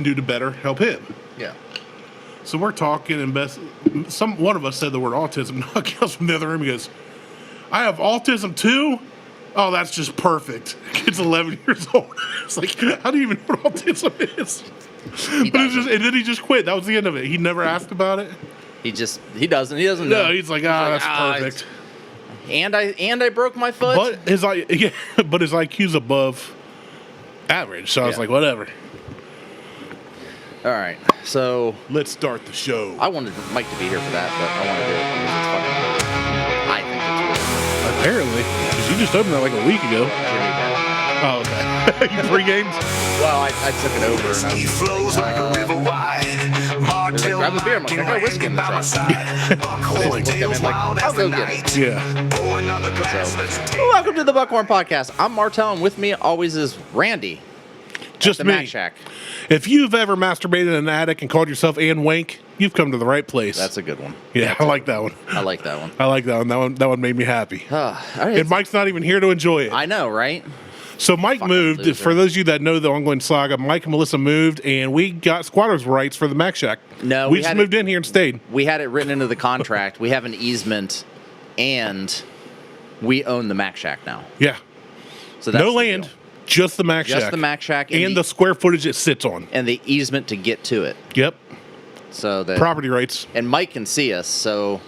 can do to better help him. Yeah. So we're talking, and one of us said the word autism. Knock comes from the other room. He goes, "I have autism too." Oh, that's just perfect. Kid's 11 years old. It's like, how do you even know what autism is? But it's just, and then he just quit. That was the end of it. He never asked about it. He doesn't know. No, he's like, that's perfect. And I broke my foot. But his IQ's above average. So I was like, whatever. All right, so let's start the show. I wanted Mike to be here for that, but I want to do it because it's fucking. I think it's really. Apparently, because you just opened that like a week ago. Oh, okay. You pre-gamed? Well, I took it over. And I was like, grab a beer. I'm like, I got whiskey in the truck. They looked at me, I'm like, I'll go get it. Yeah. So, welcome to the Buckhorn Podcast. I'm Martelle, and with me always is Randy. Just the me. Mac Shack. If you've ever masturbated in an attic and called yourself Ann Wank, you've come to the right place. That's a good one. Yeah, I like that one. I like that one. I like that one. That one made me happy. And Mike's not even here to enjoy it. I know, right? So Mike moved. Loser. For those of you that know the ongoing saga, Mike and Melissa moved, and we got squatters' rights for the Mac Shack. No, we just moved in here and stayed. We had it written into the contract. We have an easement, and we own the Mac Shack now. Yeah. So that's no land. Deal. Just the Mac Shack. Just the Mac Shack. And the square footage it sits on. And the easement to get to it. Yep. So the property rights. And Mike can see us, so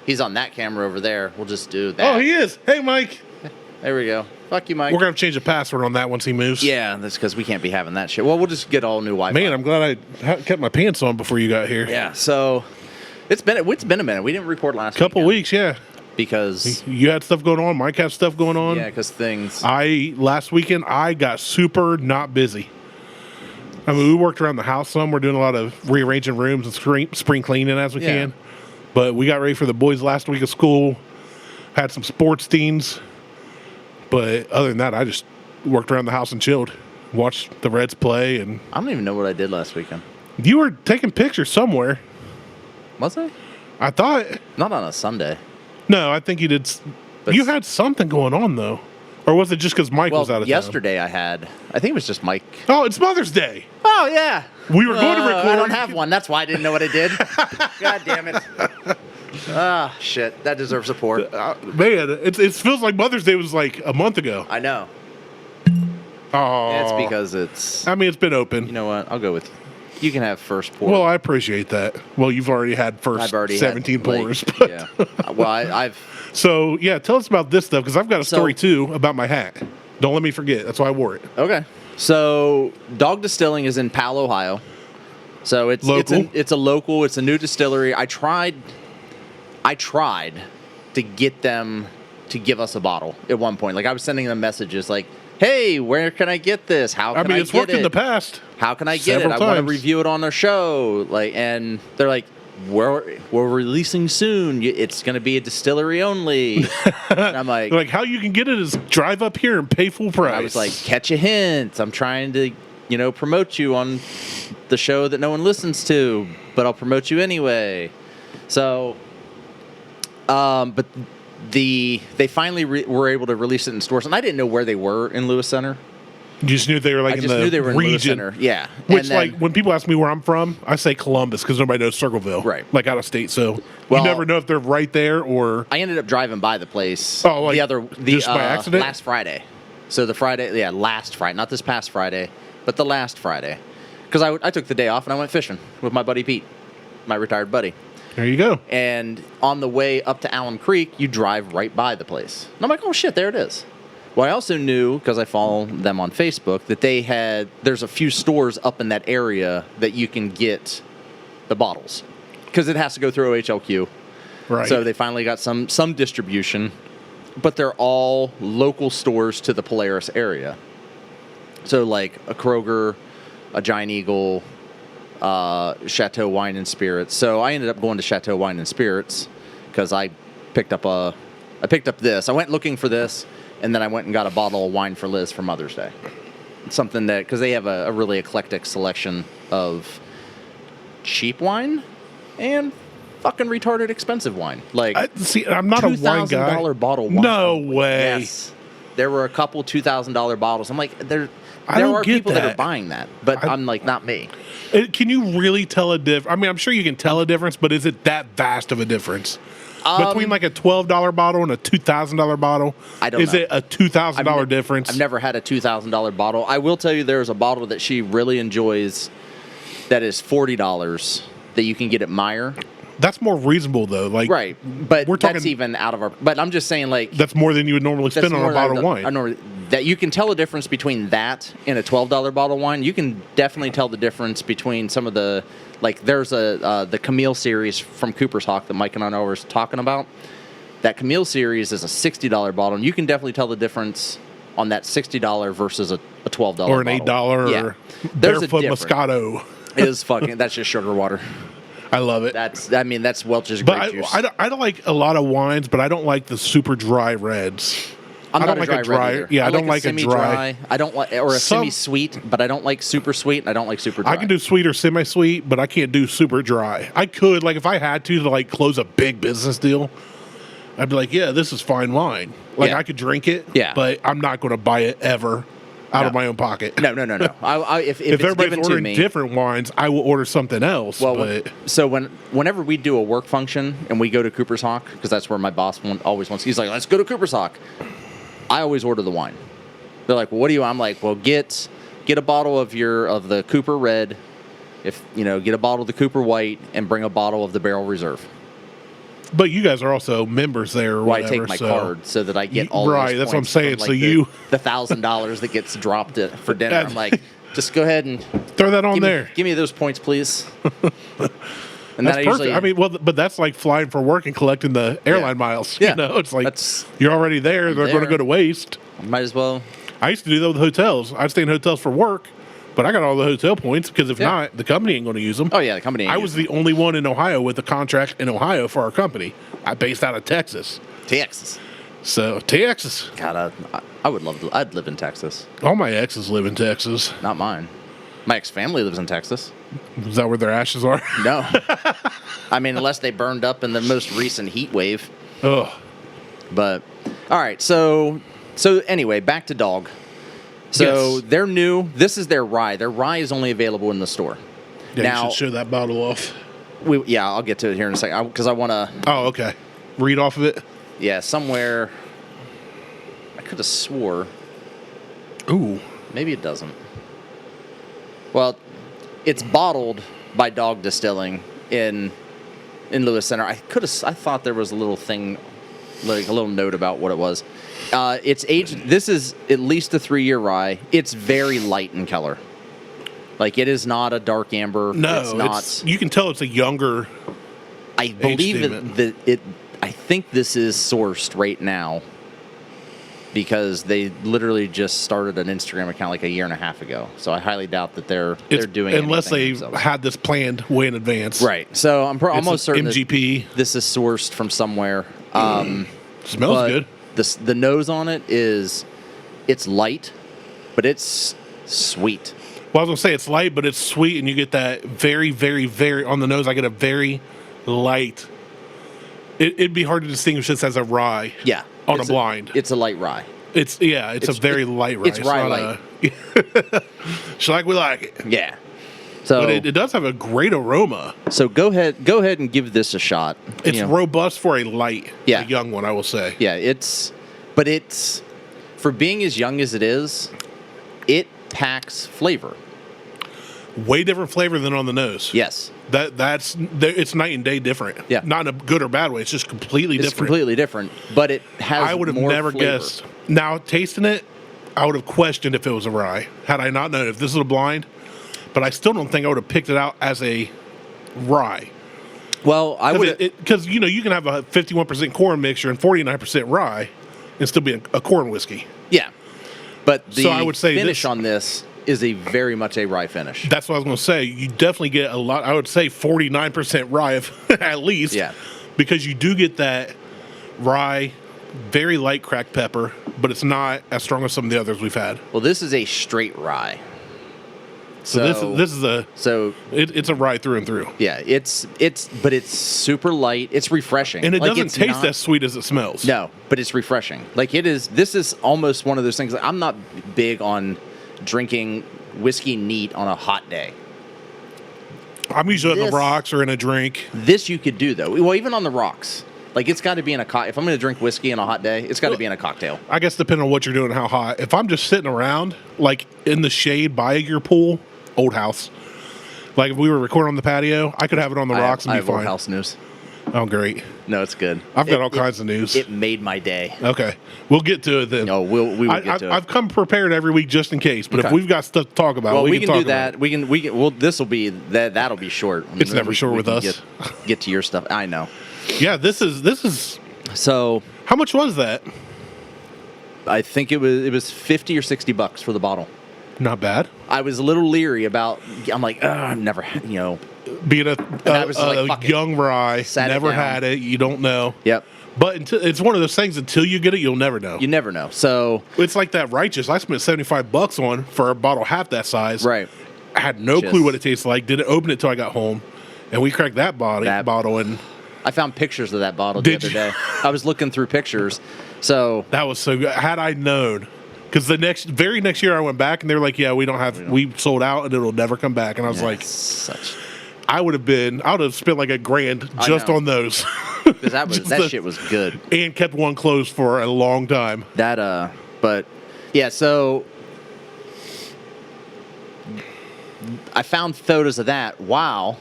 he's on that camera over there. We'll just do that. Oh, he is. Hey, Mike. There we go. Fuck you, Mike. We're going to change the password on that once he moves. Yeah, that's because we can't be having that shit. Well, we'll just get all new Wi-Fi. Man, I'm glad I kept my pants on before you got here. Yeah, so it's been a minute. We didn't record last couple weeks, yeah. Because you had stuff going on, Mike had stuff going on. Yeah, because things. Last weekend I got super not busy. I mean, we worked around the house some. We're doing a lot of rearranging rooms and spring cleaning as we can. But we got ready for the boys' last week of school. Had some sports teams. But other than that, I just worked around the house and chilled. Watched the Reds play. And I don't even know what I did last weekend. You were taking pictures somewhere. Was I? I thought. Not on a Sunday. No, I think you did. But you had something going on, though. Or was it just because Mike was out of town? Yesterday I think it was just Mike. Oh, it's Mother's Day. Oh, yeah. We were going to record. I don't have one. That's why I didn't know what I did. God damn it. Ah, shit. That deserves support. Man, it feels like Mother's Day was like a month ago. I know. Oh. It's because it's... I mean, it's been open. You know what? I'll go with... You can have first pour. Well, I appreciate that. Well, you've already had first 17 pours. Like, yeah. Well, I've... So, yeah, tell us about this stuff, because I've got a story, too, about my hat. Don't let me forget. That's why I wore it. Okay. So, Dog Distilling is in Powell, Ohio. So, it's a local. It's a new distillery. I tried to get them to give us a bottle at one point. Like, I was sending them messages like, hey, where can I get this? How can I get it? I mean, it's worked in the past. How can I get it? I want to review it on their show. Like, and they're like, we're releasing soon. It's going to be a distillery only. And I'm like, how you can get it is drive up here and pay full price. I was like, catch a hint. I'm trying to, promote you on the show that no one listens to, but I'll promote you anyway. So, but they finally were able to release it in stores, and I didn't know where they were in Lewis Center. You just knew they were in the region. Yeah. Which, when people ask me where I'm from, I say Columbus because nobody knows Circleville. Right. Like out of state. So you never know if they're right there or. I ended up driving by the place. Oh, just by accident? Last Friday. So the Friday, last Friday. Not this past Friday, but the last Friday. Because I took the day off and I went fishing with my buddy Pete, my retired buddy. There you go. And on the way up to Allen Creek, you drive right by the place. And I'm like, oh, shit, there it is. Well, I also knew, because I follow them on Facebook, that there's a few stores up in that area that you can get the bottles. Because it has to go through OHLQ. Right. So they finally got some distribution. But they're all local stores to the Polaris area. So like a Kroger, a Giant Eagle, Chateau Wine and Spirits. So I ended up going to Chateau Wine and Spirits because I picked up this. I went looking for this. And then I went and got a bottle of wine for Liz for Mother's Day. Something that, because they have a really eclectic selection of cheap wine and fucking retarded expensive wine. Like, I'm not a wine guy. $2,000 bottle wine. No way. Yes. There were a couple $2,000 bottles. I'm like, I there don't are get people that that. are buying that, but I'm like, not me. Can you really tell a difference? I mean, I'm sure you can tell a difference, but is it that vast of a difference? Between like a $12 bottle and a $2,000 bottle? I don't Is know. it a $2,000 difference? I've never had a $2,000 bottle. I will tell you there's a bottle that she really enjoys that is $40 that you can get at Meijer. That's more reasonable, though. Like, Right, but we're talking, that's even out of our... But I'm just saying, like... That's more than you would normally spend on a bottle of wine. That you can tell the difference between that and a $12 bottle of wine. You can definitely tell the difference between some of the... Like, there's the Camille series from Cooper's Hawk that Mike and I were talking about. That Camille series is a $60 bottle, and you can definitely tell the difference on that $60 versus a $12 bottle. Or an $8 yeah. or There's Barefoot a difference. Moscato. It is fucking... That's just sugar water. I love it. That's Welch's But grape juice. I don't like a lot of wines, but I don't like the super dry reds. I'm I not don't a like dry red either. Yeah, I don't like like a dry. I don't like, or a semi-sweet, but I don't like super sweet, and I don't like super dry. I can do sweet or semi-sweet, but I can't do super dry. I could, like, if I had to like close a big business deal, I'd be like, yeah, this is fine wine. Like, Yeah. I could drink it, Yeah. but I'm not going to buy it ever out of my own pocket. No. If it's everybody's given to ordering me, different wines, I will order something else. well, but whenever we do a work function and we go to Cooper's Hawk, because that's where my boss always wants. He's like, let's go to Cooper's Hawk. I always order the wine. They're like, well, what do you want? I'm like, well, get a bottle of the Cooper Red, get a bottle of the Cooper White, and bring a bottle of the Barrel Reserve. But you guys are also members there or Well, whatever. I take my card so that I get all right, those that's what I'm points saying. from, So the $1,000 that gets dropped for dinner. I'm like, just go ahead and throw that on there. Give me those points, please. And That's perfect. I mean, but that's like flying for work and collecting the airline miles. Yeah. It's like you're already there. They're going to go to waste. Might as well. I used to do that with hotels. I'd stay in hotels for work, but I got all the hotel points because if not, the company ain't going to use them. Oh yeah, the company. I was the only one in Ohio with a contract in Ohio for our company. I based out of Texas. Texas. So Texas. God, I would love to. I'd live in Texas. All my exes live in Texas. Not mine. My ex-family lives in Texas. Is that where their ashes are? No. I mean, unless they burned up in the most recent heat wave. Ugh. But all right, so anyway, back to Dog. So Yes. they're new. This is their rye. Their rye is only available in the store. Yeah, now, you should show that bottle off. I'll get to it here in a second because I want to. Oh, okay. Read off of it. Yeah, somewhere. I could have swore. Ooh. Maybe it doesn't. Well, it's bottled by Dog Distilling in Lewis Center. I thought there was a little thing, like a little note about what it was. It's aged. This is at least a 3-year rye. It's very light in color. Like, it is not a dark amber. No, it's not. You can tell it's a younger. I believe I think this is sourced right now because they literally just started an Instagram account like a year and a half ago. So I highly doubt that they're doing it unless they themselves. had this planned way in advance. Right. So I'm almost certain MGP. that this is sourced from somewhere. Smells good. The nose on it it's light, but it's sweet. Well, I was going to say it's light, but it's sweet, and you get that very, very, very, on the nose, I get a very light. It'd be hard to distinguish this as a rye. Yeah. On a blind. It's a light rye. It's a very light rye. It's rye light. It's like we like it. Yeah. So But it does have a great aroma. So go ahead and give this a shot. It's robust for a light, Yeah. a young one, I will say. Yeah, it's for being as young as it is, it packs flavor. Way different flavor than on the nose. Yes. It's night and day different. Yeah. Not in a good or bad way. It's just completely It's different. completely different, but it has I would have more never flavor. guessed. Now, tasting it, I would have questioned if it was a rye had I not known if this was a blind. But I still don't think I would have picked it out as a rye. Well, I would because you can have a 51% corn mixture and 49% rye, and still be a corn whiskey. Yeah. But the So I would say finish on this is very much a rye finish. That's what I was going to say. You definitely get a lot. I would say 49% rye at least. Yeah. Because you do get that rye, very light cracked pepper, but it's not as strong as some of the others we've had. Well, this is a straight rye. So this is it's a rye through and through. Yeah, but it's super light. It's refreshing. And it doesn't taste as sweet as it smells. No, but it's refreshing. Like it is. This is almost one of those things. I'm not big on drinking whiskey neat on a hot day. I'm usually on the rocks or in a drink. This you could do, though. Well, even on the rocks. Like, it's got to be in a if I'm going to drink whiskey on a hot day, it's got to be in a cocktail. I guess depending on what you're doing and how hot. If I'm just sitting around, like in the shade by your pool, old house. Like if we were recording on the patio, I could have it on the rocks and be fine. Old house news. Oh, great. No, it's good. I've got all kinds of news. It made my day. Okay. We'll get to it then. No, we will get to it. I've come prepared every week just in case, but if we've got stuff to talk about, well, we can talk do that. We can. Well, this will be that'll be short. It's never short with us. Get to your stuff. I know. Yeah, this is. So, how much was that? I think it was $50 or $60 for the bottle. Not bad. I was a little leery about. I'm like, I'm never, being a young rye, never had it. You don't know. Yep. But it's one of those things. Until you get it, you'll never know. You never know. So it's like that Righteous. I spent $75 on for a bottle half that size. Right. I had no clue what it tastes like. Didn't open it till I got home, and we cracked that bottle and. I found pictures of that bottle the other day. I was looking through pictures. So that was so good. Had I known, because the very next year I went back and they were like, "Yeah, we sold out and it'll never come back." And I was like, I would have spent like $1,000 just on those. Because that shit was good. And kept one closed for a long time. But yeah, so I found photos of that. Wow.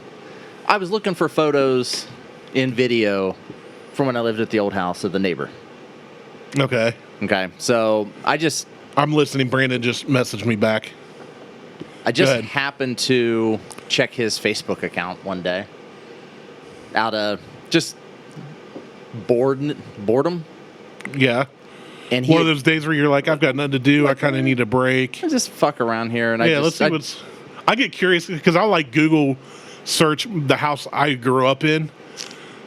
I was looking for photos in video from when I lived at the old house of the neighbor. Okay. So I'm listening. Brandon just messaged me back. I just happened to check his Facebook account one day out of just boredom. Yeah. And one of those days where you're like, I've got nothing to do. I kind of need a break. I just fuck around here. And let's see I get curious because I like Google search the house I grew up in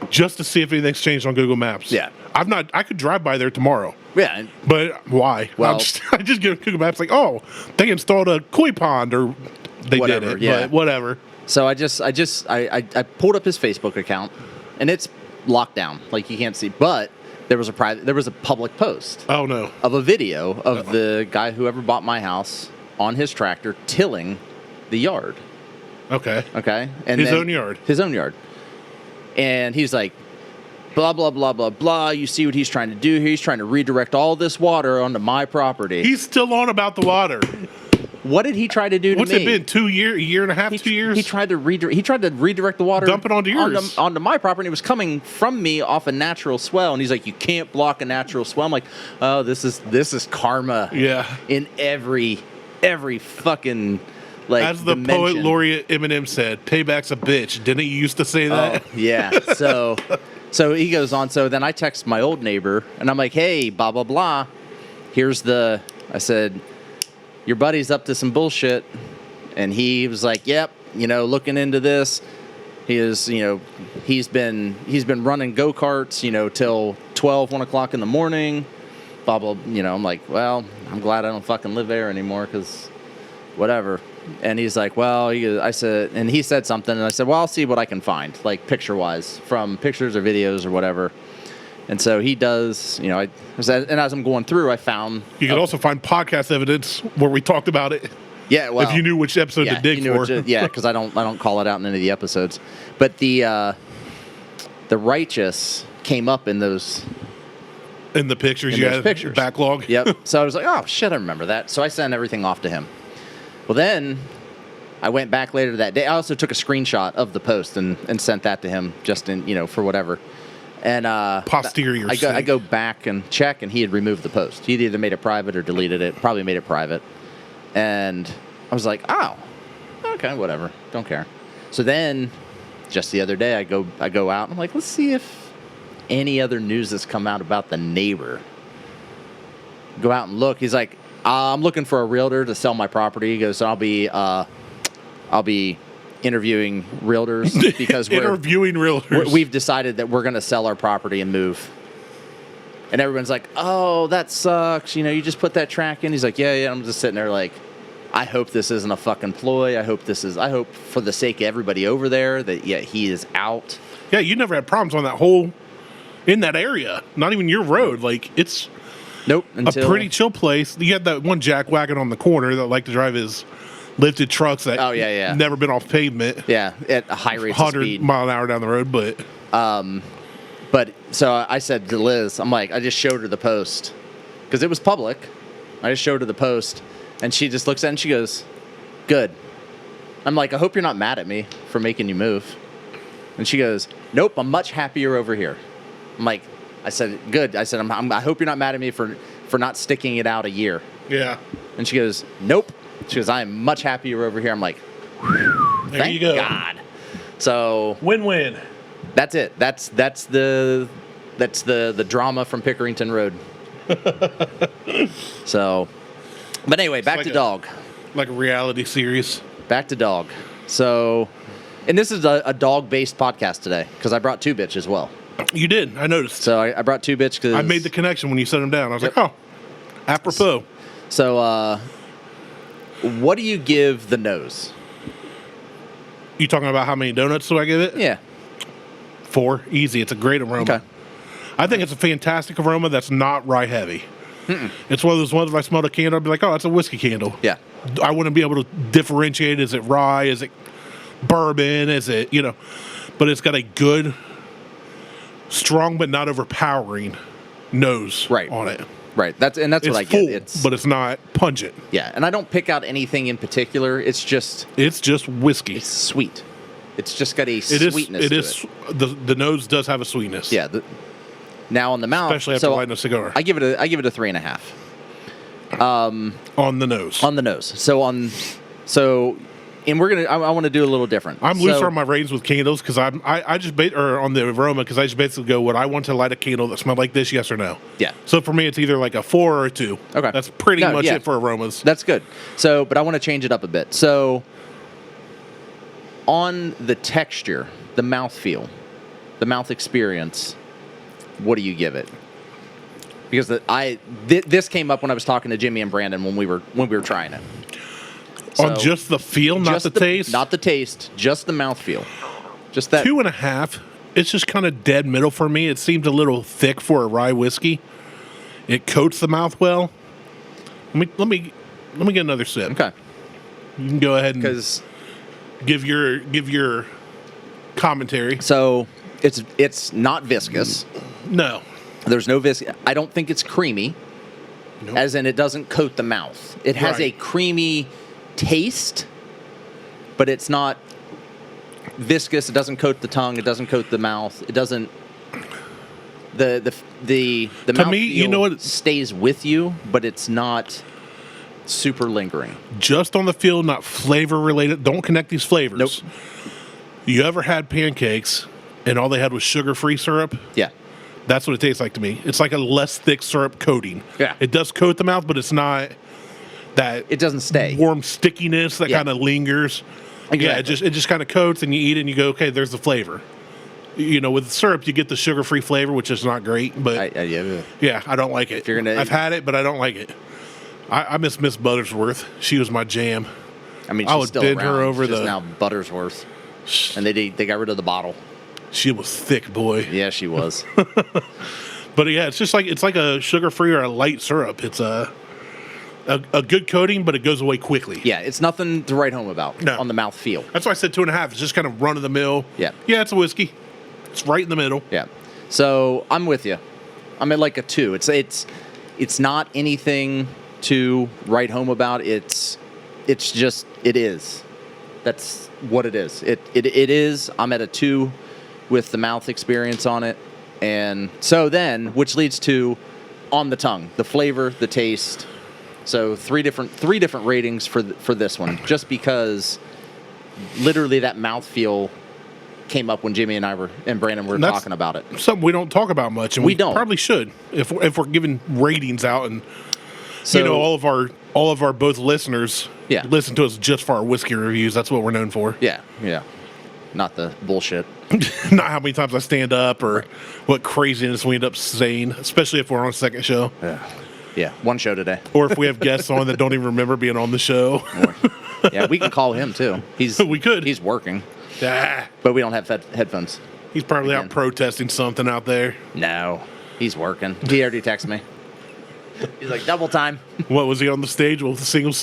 just to see if anything's changed on Google Maps. Yeah. I could drive by there tomorrow. Yeah. But why? Well, I just get Google Maps like, oh, they installed a koi pond or they did it. Yeah. But whatever. So I pulled up his Facebook account and it's locked down. Like you can't see. But there was a public post. Oh no. Of a video of the guy whoever bought my house on his tractor tilling the yard. Okay. And his own yard. His own yard. And he's like, blah, blah, blah, blah, blah. You see what he's trying to do here? He's trying to redirect all this water onto my property. He's still on about the water. What did he try to do to me? What's it been, a year and a half, 2 years? He tried to redirect the water. Dump it onto yours. Onto my property. It was coming from me off a natural swell. And he's like, you can't block a natural swell. I'm like, oh, this is karma. Yeah. In every fucking... Like as the poet laureate Eminem said, payback's a bitch. Didn't he used to say that? Oh, yeah. So he goes on. So then I text my old neighbor, and I'm like, hey, blah, blah, blah. I said, your buddy's up to some bullshit. And he was like, yep, looking into this. He is, he's been running go-karts, till 12, 1 o'clock in the morning. Blah, blah, I'm like, well, I'm glad I don't fucking live there anymore because whatever. And he's like, well, he said something, and I said, well, I'll see what I can find, like picture-wise, from pictures or videos or whatever. And so he does, and as I'm going through, I found... You can also find podcast evidence where we talked about it. Yeah, well... If you knew which episode to dig for. Because I don't call it out in any of the episodes. But the Righteous came up in those... In the pictures, pictures. Backlog. Yep. So I was like, oh, shit, I remember that. So I sent everything off to him. Well, then I went back later that day. I also took a screenshot of the post and sent that to him just in, for whatever. And posterior. I go back and check, and he had removed the post. He'd either made it private or deleted it. Probably made it private. And I was like, oh, okay, whatever. Don't care. So then, just the other day, I go out, and I'm like, let's see if any other news has come out about the neighbor. Go out and look. He's like, I'm looking for a realtor to sell my property. He goes, so I'll be interviewing realtors because we've decided that we're going to sell our property and move. And everyone's like, oh, that sucks. You just put that track in. He's like, yeah. I'm just sitting there like, I hope this isn't a fucking ploy. I hope for the sake of everybody over there that, he is out. Yeah, you never had problems on in that area. Not even your road. Like, it's... Nope. Until a pretty chill place. You had that one jackwagon on the corner that liked to drive his lifted trucks that never been off pavement. Yeah, at a high rate of speed. 100 mile an hour down the road, but... But so I said to Liz, I'm like, I just showed her the post because it was public. I just showed her the post, and she just looks at it and she goes, "Good." I'm like, I hope you're not mad at me for making you move. And she goes, "Nope, I'm much happier over here." I'm like, I said, "Good." I said, I hope you're not mad at me for not sticking it out a year. Yeah. And she goes, "Nope." She goes, "I am much happier over here." I'm like, there you go. God. So win-win. That's it. That's the drama from Pickerington Road. So, but anyway, back to dog. Like a reality series. Back to dog. So, and this is a dog-based podcast today because I brought 2-Bitch as well. You did. I noticed. So I brought 2-Bitch because I made the connection when you set them down. I was like, oh, apropos. So, what do you give the nose? You talking about how many donuts do I give it? Yeah. 4. Easy. It's a great aroma. Okay. I think it's a fantastic aroma that's not rye heavy. It's one of those ones if I smelled a candle, I'd be like, oh, it's a whiskey candle. Yeah. I wouldn't be able to differentiate. Is it rye? Is it bourbon? Is it, but it's got a good, strong but not overpowering nose on it. Right. That's what I full, get. But it's not pungent. Yeah. And I don't pick out anything in particular. It's just whiskey. It's sweet. It's just got a sweetness to it. The nose does have a sweetness. Yeah. Now on the mouth, especially after lighting a cigar. I give it a 3.5. On the nose. On the nose. And I want to do a little different. I'm looser on my ratings with candles because I just on the aroma because I just basically go, would I want to light a candle that smelled like this? Yes or no? Yeah. So for me, it's either like a 4 or a 2. Okay. That's pretty much it for aromas. That's good. So, but I want to change it up a bit. So, on the texture, the mouthfeel, the mouth experience, what do you give it? Because this came up when I was talking to Jimmy and Brandon when we were trying it. So, on just the feel, not the taste? Not the taste, just the mouthfeel. Just that 2.5. It's just kind of dead middle for me. It seems a little thick for a rye whiskey. It coats the mouth well. Let me get another sip. Okay. You can go ahead and give your commentary. So it's not viscous. No. There's no viscous. I don't think it's creamy. Nope. As in, it doesn't coat the mouth. It has a creamy taste, but it's not viscous. It doesn't coat the tongue. It doesn't coat the mouth. It doesn't. The mouth me, you know what, stays with you, but it's not super lingering. Just on the feel, not flavor related. Don't connect these flavors. Nope. You ever had pancakes and all they had was sugar-free syrup? Yeah. That's what it tastes like to me. It's like a less thick syrup coating. Yeah. It does coat the mouth, but it's not that. It doesn't stay. Warm stickiness that kind of lingers. Exactly. Yeah, it just kind of coats, and you eat it, and you go, okay, there's the flavor. With syrup, you get the sugar-free flavor, which is not great. But yeah, I don't like it. I've had it, but I don't like it. I miss Miss Buttersworth. She was my jam. I mean, I she's would still bend around. her over she's the. now Buttersworth, and they got rid of the bottle. She was thick, boy. Yeah, she was. But yeah, it's just like a sugar-free or a light syrup. It's a good coating, but it goes away quickly. Yeah, it's nothing to write home about on the mouth feel. That's why I said 2.5. It's just kind of run-of-the-mill. Yeah. Yeah, it's a whiskey. It's right in the middle. Yeah. So I'm with you. I'm at like a 2. It's not anything to write home about. It's just it is. That's what it is. It is. I'm at a 2 with the mouth experience on it, and so then, which leads to on the tongue, the flavor, the taste. So three different ratings for this one, just because literally that mouthfeel came up when Jimmy and Brandon were talking about it. Something we don't talk about much, and we don't. Probably should if we're giving ratings out, and so, all of our both listeners listen to us just for our whiskey reviews. That's what we're known for. Yeah. Not the bullshit. Not how many times I stand up or what craziness we end up saying, especially if we're on a second show. Yeah, one show today. Or if we have guests on that don't even remember being on the show. Yeah, we can call him too. We could. He's working. Ah. But we don't have headphones. He's probably out protesting something out there. No, he's working. He already texted me. He's like, double time. What, was he on the stage with the single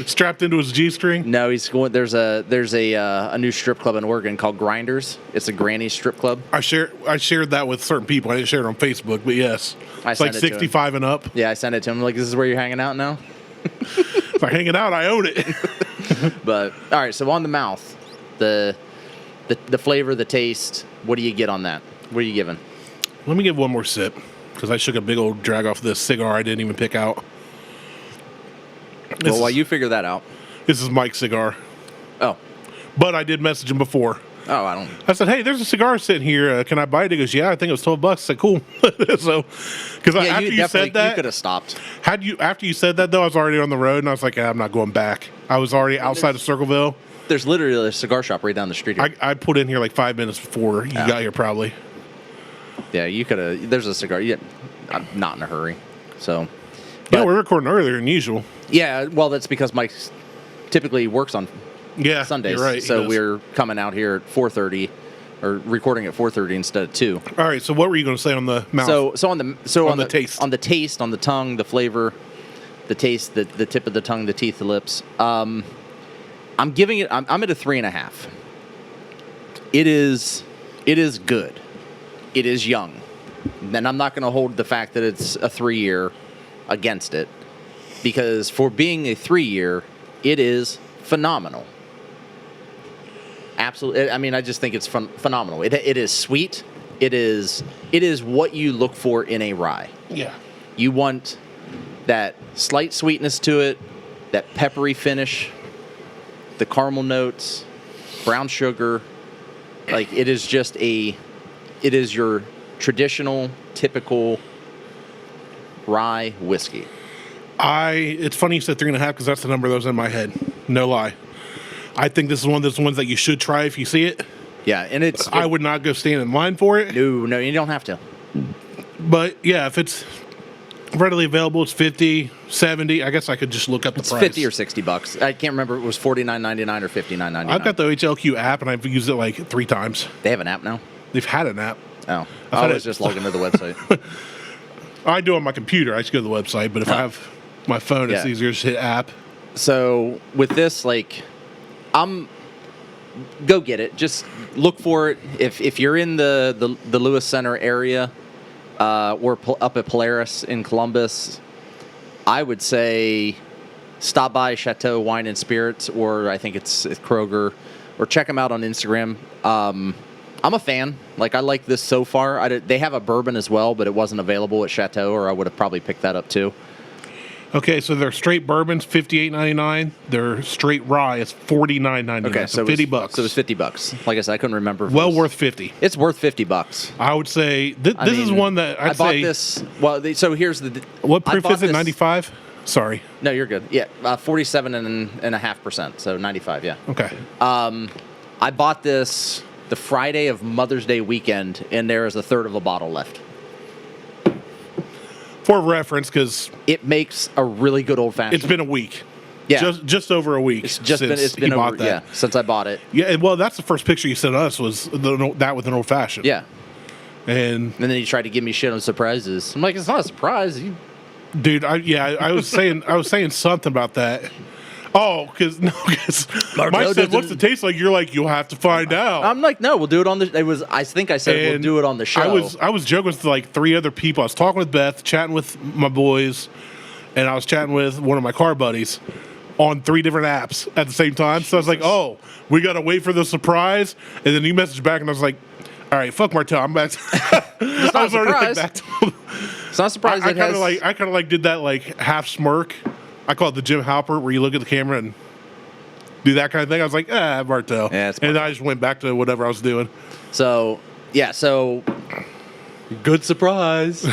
strapped into his G-string? No, he's going. There's a new strip club in Oregon called Grinders. It's a granny strip club. I shared that with certain people. I didn't share it on Facebook, but yes. It's like 65 and up. Yeah, I sent it to him. Like, this is where you're hanging out now? If I'm hanging out, I own it. But, all right, so on the mouth, the flavor, the taste, what do you get on that? What are you giving? Let me give one more sip, because I shook a big old drag off this cigar I didn't even pick out. Well, while you figure that out. This is Mike's cigar. Oh. But I did message him before. Oh, I said, hey, there's a cigar sitting here. Can I buy it? He goes, yeah, I think it was $12. I said, cool. So, because after you said that, you could have stopped. After you said that, though, I was already on the road, and I was like, I'm not going back. I was already outside of Circleville. There's literally a cigar shop right down the street here. I put in here like 5 minutes before you got here, probably. Yeah, you could have. There's a cigar. Yeah, I'm not in a hurry. So, yeah, we're recording earlier than usual. Yeah, well, that's because Mike typically works on Sundays. You're right. So we're coming out here at 4:30, or recording at 4:30 instead of 2. All right. So what were you going to say on the mouth? So on the taste, on the tongue, the flavor, the taste, the tip of the tongue, the teeth, the lips. I'm giving it. I'm at a 3.5. It is good. It is young. And I'm not going to hold the fact that it's a 3-year against it, because for being a 3-year, it is phenomenal. Absolutely. I mean, I just think it's phenomenal. It is sweet. It is what you look for in a rye. Yeah. You want that slight sweetness to it, that peppery finish, the caramel notes, brown sugar. Like, it is your traditional, typical rye whiskey. It's funny you said 3.5, because that's the number that was in my head. No lie. I think this is one of those ones that you should try if you see it. Yeah, and I would not go stand in line for it. No, you don't have to. But yeah, if it's readily available, it's 50, 70. I guess I could just look up the price. It's $50 or $60. I can't remember if it was $49.99 or $59.99. I've got the HLQ app, and I've used it like 3 times. They have an app now? They've had an app. Oh. I was just logging into the website. I do on my computer. I just go to the website. But if I have my phone, it's easier to hit app. So with this, like, go get it. Just look for it. If you're in the Lewis Center area, or up at Polaris in Columbus, I would say stop by Chateau Wine and Spirits, or I think it's Kroger, or check them out on Instagram. I'm a fan. Like, I like this so far. They have a bourbon as well, but it wasn't available at Chateau, or I would have probably picked that up too. Okay, so their straight bourbon's $58.99. Their straight rye is $49.99. Okay, so $50. So it was $50. Like I said, I couldn't remember. Well worth $50. It's worth $50. I would say this is one that I bought this. Well, so here's the. What proof is it? 95. Sorry. No, you're good. Yeah, 47.5%. So 95. Yeah. Okay. I bought this the Friday of Mother's Day weekend, and there is a third of a bottle left. For reference, because it makes a really good old fashioned. It's been a week. Yeah, just over a week. It's been over. Yeah, since I bought it. Yeah, well, that's the first picture you sent us was that with an old fashioned. Yeah, and then you tried to give me shit on surprises. I'm like, it's not a surprise, dude. I was saying something about that. Oh, because Mike said, "What's it taste like?" You're like, "You'll have to find out." I'm like, "No, we'll do it on the." It was. I think I said we'll do it on the show. I was joking with like 3 other people. I was talking with Beth, chatting with my boys, and I was chatting with one of my car buddies on 3 different apps at the same time. So I was like, "Oh, we gotta wait for the surprise." And then he messaged back, and I was like, "All right, fuck Martelle, I'm back." It's not a surprise. It's not a surprise. I kind of like did that like half smirk. I call it the Jim Halpert, where you look at the camera and do that kind of thing. I was like, Martelle. Yeah, and I just went back to whatever I was doing. So, yeah, good surprise.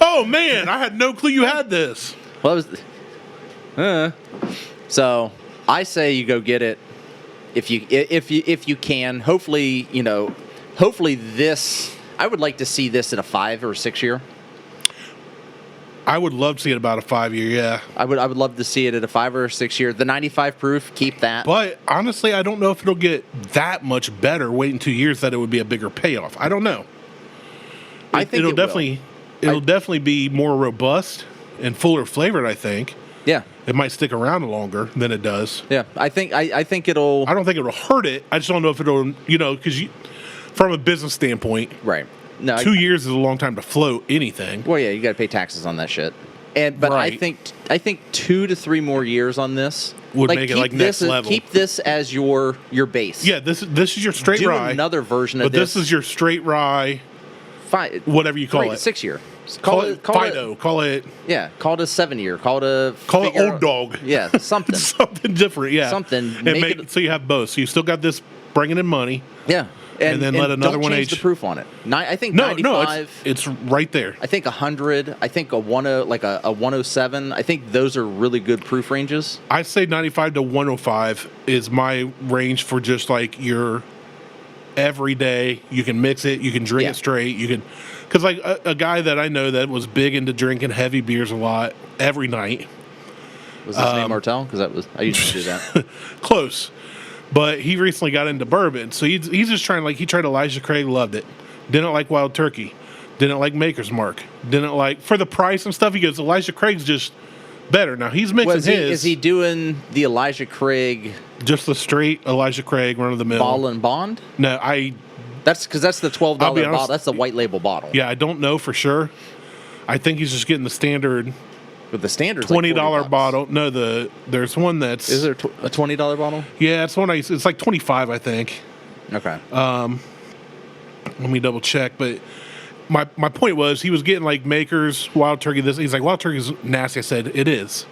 Oh, man, I had no clue you had this. Well, so I say you go get it if you can. Hopefully, this, I would like to see this at a 5 or 6 year. I would love to see it about a 5-year, yeah. I would love to see it at a 5 or 6 year. The 95 proof, keep that. But honestly, I don't know if it'll get that much better waiting 2 years that it would be a bigger payoff. I don't know. I think it'll definitely it'll definitely be more robust and fuller flavored, I think. Yeah. It might stick around longer than it does. Yeah. I think it'll. I don't think it'll hurt it. I just don't know if it'll, because from a business standpoint, Right. No. 2 years is a long time to float anything. Well, yeah, you got to pay taxes on that shit. But Right. I think 2 to 3 more years on this Would make it, like, next level. Keep this as your base. Yeah, this is your straight Do rye. another version of but this is your straight rye, whatever you call it. 6 year. Call it Fido. Call it a 7 year. Call it Old Dog. Yeah, something. Something different. Yeah, Something. And make it so you have both. So you still got this bringing in money. Yeah. And then let another don't one change age. the proof on it. I think No, 95. it's right there. I think 100. I think a 107. I think those are really good proof ranges. I'd say 95 to 105 is my range for just like your everyday. You can mix it. You can drink it straight. You can, because like a guy that I know that was big into drinking heavy beers a lot every night. Was his name Martelle? Because I used to do that. Close. But he recently got into bourbon, so he's just trying, like, he tried Elijah Craig, loved it. Didn't like Wild Turkey. Didn't like Maker's Mark. Didn't like, for the price and stuff, he goes, Elijah Craig's just better. Now, he's mixing his. Is he doing the Elijah Craig? Just the straight Elijah Craig, run-of-the-mill. Ball and Bond? No, That's because that's the $12 I'll be honest, bottle. That's the white label bottle. Yeah, I don't know for sure. I think he's just getting the standard But the standard $20 bottle. No, there's one that's... Is there a $20 bottle? Yeah, it's one it's like 25, I think. Okay. Let me double check, but my point was he was getting like Makers, Wild Turkey. He's like, Wild Turkey's nasty. I said, it is.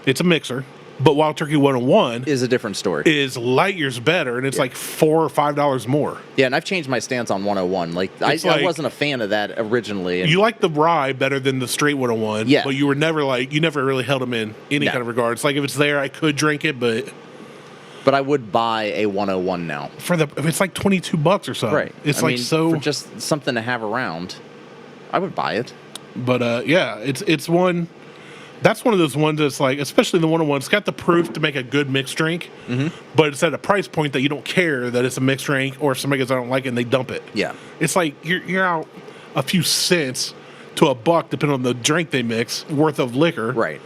It's a mixer, but Wild Turkey 101 is a different story. Is light years better, and it's like $4 or $5 more. Yeah, and I've changed my stance on 101. I wasn't a fan of that originally. You like the rye better than the straight 101. Yeah, but you never really held them in any kind of regards. Like if it's there, I could drink it, but I would buy a 101 now. If it's like $22 or something. Right. It's for just something to have around, I would buy it. But yeah, it's one. That's one of those ones that's like, especially the 101, it's got the proof to make a good mixed drink, but it's at a price point that you don't care that it's a mixed drink, or if somebody goes, I don't like it, and they dump it. Yeah. It's like you're out a few cents to $1, depending on the drink they mix, worth of liquor. Right.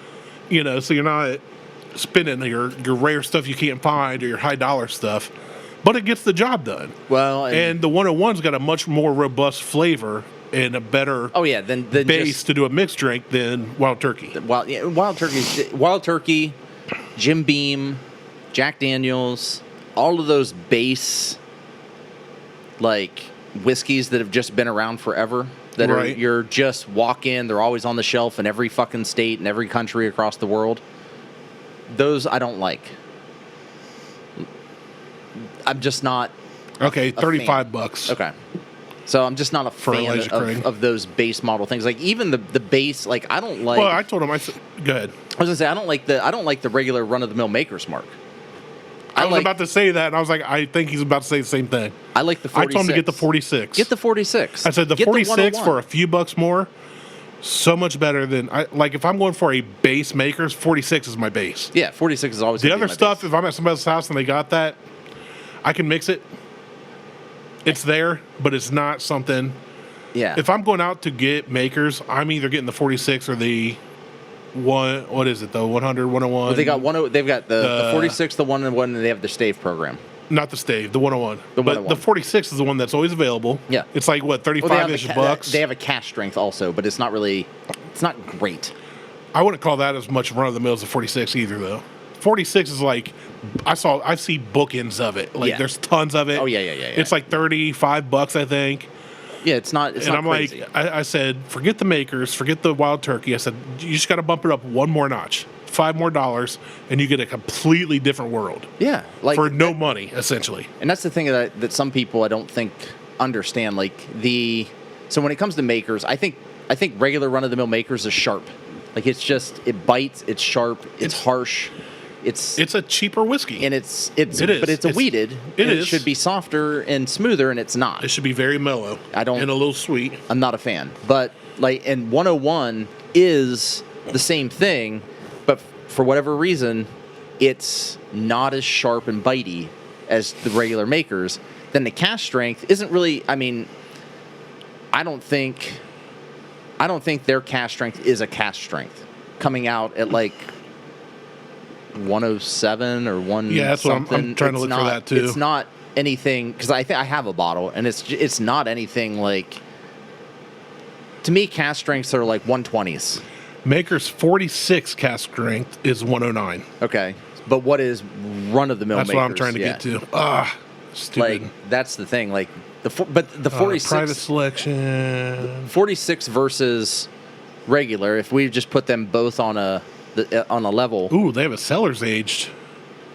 So you're not spending your rare stuff you can't find or your high dollar stuff, but it gets the job done. Well, and the 101's got a much more robust flavor and a better than base to do a mixed drink than Wild Turkey. Wild Turkey, Jim Beam, Jack Daniels, all of those base like whiskeys that have just been around forever. That are you're just walk in, they're always on the shelf in every fucking state and every country across the world. Those I don't like. I'm just not. Okay, $35. Okay. So I'm just not a fan of those base model things. Like even the base, like I don't like. Well, I told him, I said, go ahead. I was gonna say I don't like the regular run of the mill Maker's Mark. I was about to say that, and I was like, I think he's about to say the same thing. I like the 46. I told him to get the 46. Get the 46. I said the 46 for a few bucks more, so much better than if I'm going for a base Maker's, 46 is my base. Yeah, 46 is always the other stuff. If I'm at somebody's house and they got that, I can mix it. It's there, but it's not something. Yeah. If I'm going out to get Makers, I'm either getting the 46 or the one. What is it? The 100, 101. Well, they've got the 46, the 101, and they have the stave program. Not the stave, the 101. The 101. But the 46 is the one that's always available. Yeah. It's like what, 35-ish bucks. They have a cash strength also, but it's not great. I wouldn't call that as much run of the mill as the 46 either, though. 46 is like I see bookends of it. Like there's tons of it. Oh yeah. It's like $35, I think. Yeah, it's not. And I'm crazy. Like, I said, forget the Makers, forget the Wild Turkey. I said, you just got to bump it up one more notch, $5 more, and you get a completely different world. Yeah, for no money, essentially. And that's the thing that some people I don't think understand. So when it comes to Makers, I think regular run of the mill Makers is sharp. Like it bites, it's sharp, it's harsh. It's a cheaper whiskey, and it is, but it's a weeded. It should be softer and smoother, and it's not. It should be very mellow. And a little sweet. I'm not a fan, but and 101 is the same thing, but for whatever reason, it's not as sharp and bitey as the regular Makers. Then the cash strength isn't really. I mean, I don't think I don't think their cast strength is a cast strength. Coming out at like 107 or 1 Yeah, that's something. what I'm trying to look for that too. It's not anything, because I have a bottle, and it's not anything like, to me, cast strengths are like 120s. Maker's 46 cast strength is 109. Okay. But what is run-of-the-mill That's Makers? what I'm trying to get to. Stupid. Like, that's the thing. Like, the 46... private selection. 46 versus regular, if we just put them both on a level... Ooh, they have a seller's aged.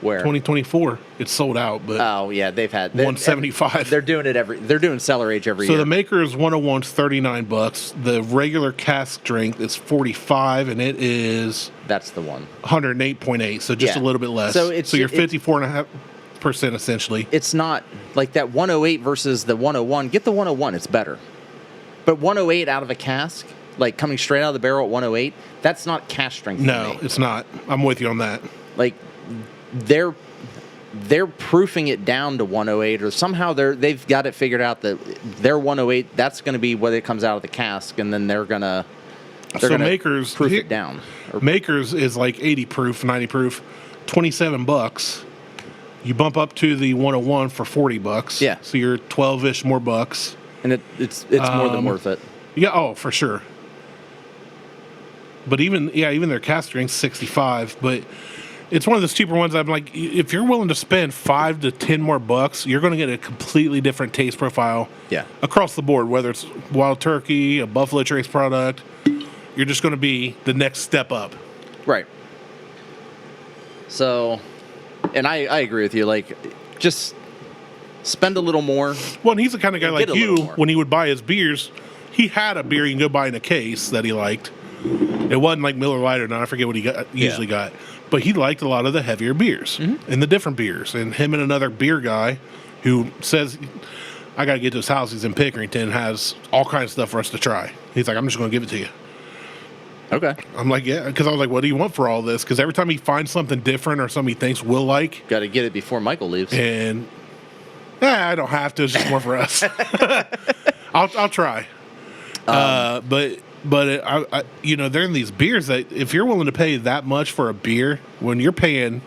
Where? 2024. It's sold out, but... Oh, yeah, they've had... 175. They're doing it they're doing cellar age every year. So the Maker's 101 is $39. The regular cast strength is 45, and it is... That's the one. 108.8, so just a little bit less. So you're 54.5% essentially. It's not like that 108 versus the 101. Get the 101, it's better. But 108 out of a cask, like coming straight out of the barrel at 108, that's not cast strength. No, it's not. I'm with you on that. Like, they're proofing it down to 108, or somehow they've got it figured out that their 108, that's going to be what it comes out of the cask, and then they're gonna Maker's proof it down. Maker's is like 80 proof, 90 proof, $27. You bump up to the 101 for $40. Yeah. So you're 12-ish more bucks. And it's more than worth it. Yeah, oh, for sure. But even their cast strength's 65, but it's one of those cheaper ones. I'm like, if you're willing to spend 5 to 10 more bucks, you're going to get a completely different taste profile. Yeah. Across the board, whether it's Wild Turkey, a Buffalo Trace product, you're just going to be the next step up. Right. So, and I agree with you. Like, just spend a little more. Well, and he's the kind of guy like you, more. when he would buy his beers, he had a beer you can go buy in a case that he liked. It wasn't like Miller Lite or not. I forget what he usually got. But he liked a lot of the heavier beers and the different beers. And him and another beer guy who says, I got to get to his house. He's in Pickerington, has all kinds of stuff for us to try. He's like, I'm just going to give it to you. Okay. I'm like, yeah, because I was like, what do you want for all this? Because every time he finds something different or something he thinks we'll like, got to get it before Michael leaves. And I don't have to. It's just more for us. I'll try. But I they're in these beers that if you're willing to pay that much for a beer, when you're paying,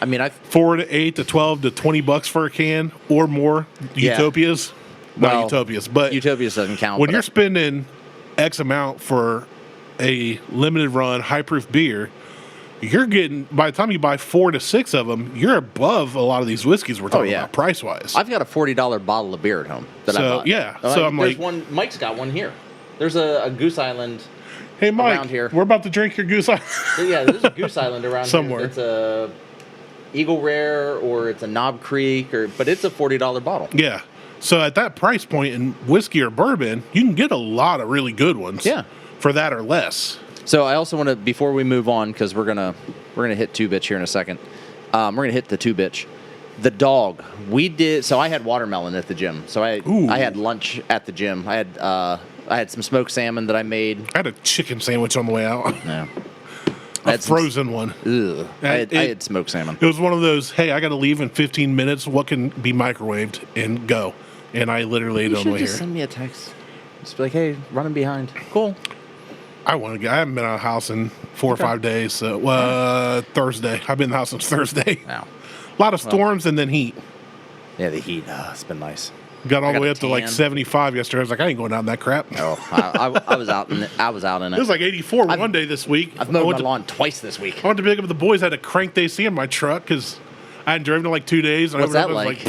I mean, 4 to 8 to 12 to $20 for a can or more, Utopias, not Utopias, but Utopias doesn't count. When you're spending X amount for a limited run high proof beer, you're getting, by the time you buy 4 to 6 of them, you're above a lot lot of these whiskeys we're talking about price wise. I've got a $40 bottle of beer at home that I bought. Yeah, so I'm there's like, one. Mike's got one here. There's a Goose Island. Hey Mike, around here. We're about to drink your Goose Island. Yeah, there's a Goose Island around somewhere. Here. It's a Eagle Rare or it's a Knob Creek, but it's a $40 bottle. Yeah. So at that price point in whiskey or bourbon, you can get a lot of really good ones. Yeah. For that or less. So I also want to, before we move on, because we're gonna hit 2-bitch here in a second. We're gonna hit the 2-bitch. The dog. We did. So I had watermelon at the gym. So I had lunch at the gym. I had some smoked salmon that I made. I had a chicken sandwich on the way out. Yeah. A frozen one. Ugh. I had smoked salmon. It was one of those, hey, I got to leave in 15 minutes. What can be microwaved and go? And I literally ate it on the way here. Just send me a text. Just be like, hey, running behind. Cool. I haven't been out of the house in 4 or 5 days. So Thursday. I've been in the house since Thursday. Wow. A lot of storms and then heat. Yeah, the heat. It's been nice. Got all the way up to like 75 yesterday. I was like, I ain't going down in that crap. No, I was out in it. It was like 84 one day this week. I've mowed my lawn twice this week. I went to pick up the boys. I had to crank the AC in my truck because I hadn't driven in like 2 days. What's that like?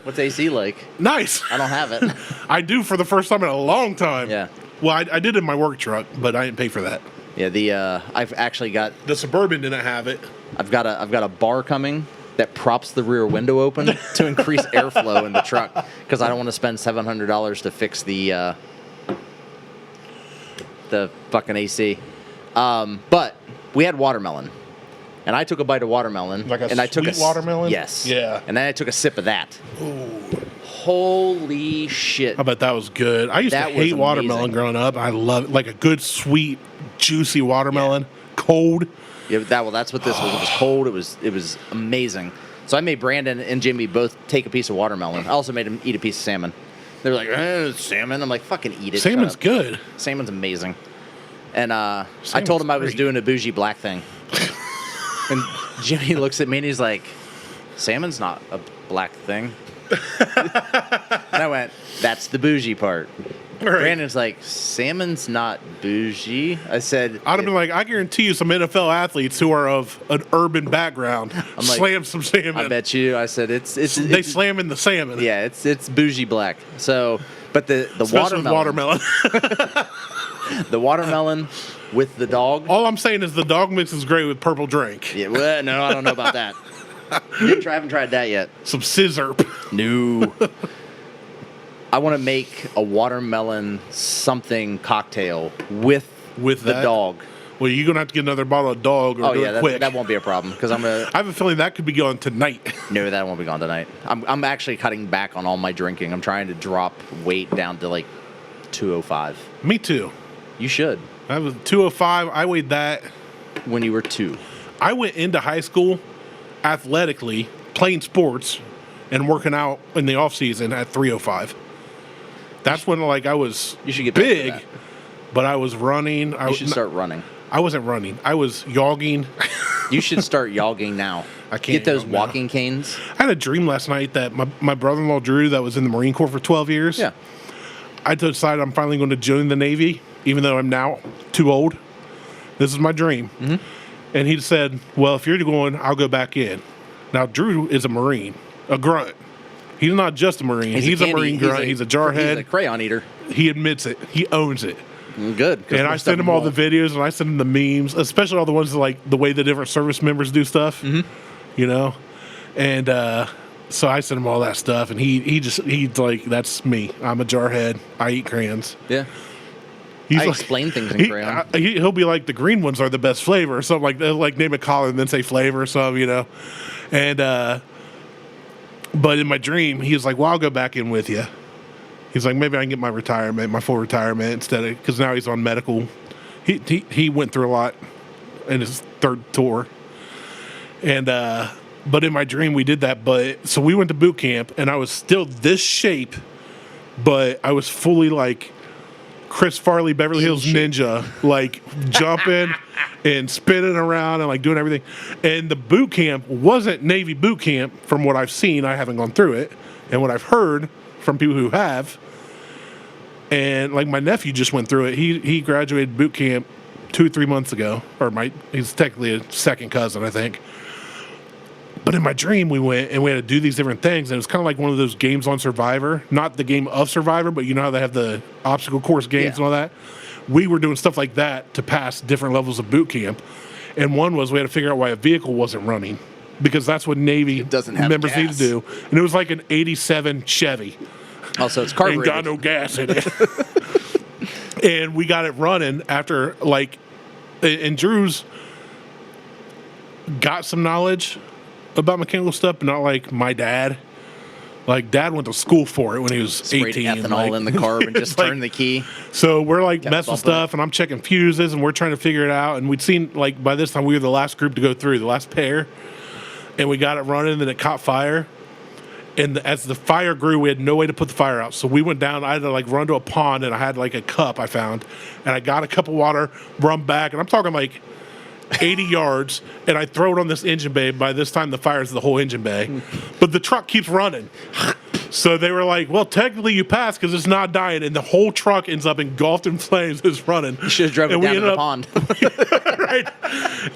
What's AC like? Nice. I don't have it. I do for the first time in a long time. Yeah. Well, I did in my work truck, but I didn't pay for that. Yeah. I've actually got the Suburban didn't have it. I've got a bar coming that props the rear window open to increase airflow in the truck because I don't want to spend $700 to fix the fucking AC. But we had watermelon, and I took a bite of watermelon. Like I took a watermelon? Yes. Yeah. And then I took a sip of that. Ooh. Holy shit. I bet that was good. I used to hate watermelon growing up. I love it. Like a good, sweet, juicy watermelon, cold. Yeah, that's what this was. It was cold. It was amazing. So I made Brandon and Jimmy both take a piece of watermelon. I also made him eat a piece of salmon. They're like, salmon. I'm like, fucking eat it. Salmon's good. Salmon's amazing. And I told him I was doing a bougie black thing. And Jimmy looks at me and he's like, salmon's not a black thing. And I went, that's the bougie part. Right. Brandon's like, salmon's not bougie. I said, I'd have been like, I guarantee you some NFL athletes who are of an urban background slam some salmon. I bet you. I said, they slam in the salmon. Yeah, it's bougie black. So, but the watermelon. The watermelon with the dog. All I'm saying is the dog mix is great with purple drink. Yeah, well, no, I don't know about that. I haven't tried that yet. Some scissor. No. I want to make a watermelon something cocktail with the dog. Well, you're gonna have to get another bottle of dog. Or quick. That won't be a problem because I'm gonna. I have a feeling that could be going tonight. No, that won't be gone tonight. I'm actually cutting back on all my drinking. I'm trying to drop weight down to like 205. Me too. You should. I was 205. I weighed that when you were 2. I went into high school athletically, playing sports, and working out in the off season at 305. That's when I was you should get big, back to that. But I was running. You should start running. I wasn't running. I was jogging. You should start jogging now. I can't get those walking canes. I had a dream last night that my brother-in-law Drew, that was in the Marine Corps for 12 years. Yeah. I decided I'm finally going to join the Navy, even though I'm now too old. This is my dream. Mm-hmm. And he said, well, if you're going, I'll go back in. Now, Drew is a Marine, a grunt. He's not just a Marine. He's a Marine grunt. He's a jarhead. He's a crayon eater. He admits it. He owns it. Good. And I send him all the videos, and I send him the memes, especially all the ones that, like the way the different service members do stuff, you know? And so I send him all that stuff, and he's like, that's me. I'm a jarhead. I eat crayons. Yeah. I explain things in crayon. He'll be like, the green ones are the best flavor, or something like that. Like name a color and then say flavor or something, you know? And, but in my dream, he was like, well, I'll go back in with you. He's like, maybe I can get my retirement, my full retirement instead of, because now he's on medical. He went through a lot in his third tour. And, but in my dream, we did that. But so we went to boot camp, and I was still this shape, but I was fully like Chris Farley, Beverly Hills Ninja, like jumping and spinning around and like doing everything. And the boot camp wasn't Navy boot camp from what I've seen. I haven't gone through it. And what I've heard from people who have. And like my nephew just went through it. He graduated boot camp 2-3 months ago. He's technically a second cousin, I think. But in my dream, we went and we had to do these different things. And it was kind of like one of those games on Survivor. Not the game of Survivor, but you know how they have the obstacle course games and all that? We were doing stuff like that to pass different levels of boot camp. And one was we had to figure out why a vehicle wasn't running. Because that's what Navy members need to do. And it was like an 87 Chevy. Also, it's carbureted. Ain't got no gas in it. And we got it running after, like, and Drew's got some knowledge about mechanical stuff, but not like my dad. Like, Dad went to school for it when he was 18. Sprayed ethanol in the carb and just turned the key. So we're, like, messing stuff, and I'm checking fuses, and we're trying to figure it out. And we'd seen, like, by this time, we were the last group to go through, the last pair. And we got it running, and then it caught fire. And as the fire grew, we had no way to put the fire out. So we went down. I had to, like, run to a pond, and I had, like, a cup I found. And I got a cup of water, run back, and I'm talking, like, 80 yards, and I throw it on this engine bay. By this time, the fire's the whole engine bay. But the truck keeps running. So they were like, well, technically you passed because it's not dying. And the whole truck ends up engulfed in flames. It's running. You should have driven down to the pond. Right.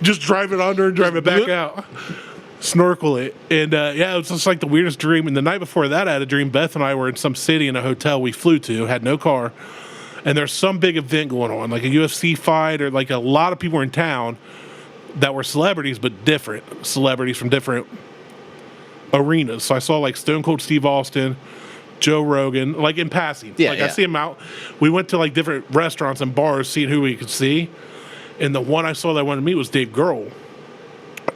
Just drive it under and drive it back out. Snorkel it. And, yeah, it was just like the weirdest dream. And the night before that, I had a dream. Beth and I were in some city in a hotel we flew to, had no car. And there's some big event going on, like a UFC fight, or like a lot of people were in town that were celebrities, but different celebrities from different arenas. So I saw like Stone Cold Steve Austin, Joe Rogan, like in passing. I see him out. We went to like different restaurants and bars, seeing who we could see. And the one I saw that I wanted to meet was Dave Grohl.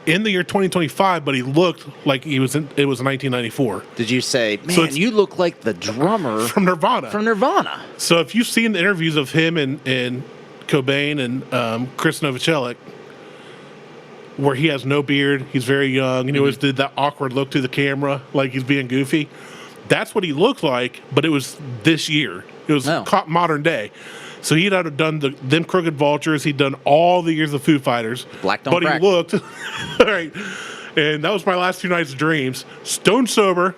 In the year 2025, but he looked like it was 1994. Did you say, man, you look like the drummer from Nirvana? So if you've seen the interviews of him and Cobain and Chris Novoselic, where he has no beard, he's very young, and he always did that awkward look to the camera, like he's being goofy. That's what he looked like, but it was this year. It was modern day. So he'd have done them Crooked Vultures. He'd done all the years of Foo Fighters. Black don't crack. He looked, all right. And that was my last 2 nights of dreams. Stone sober,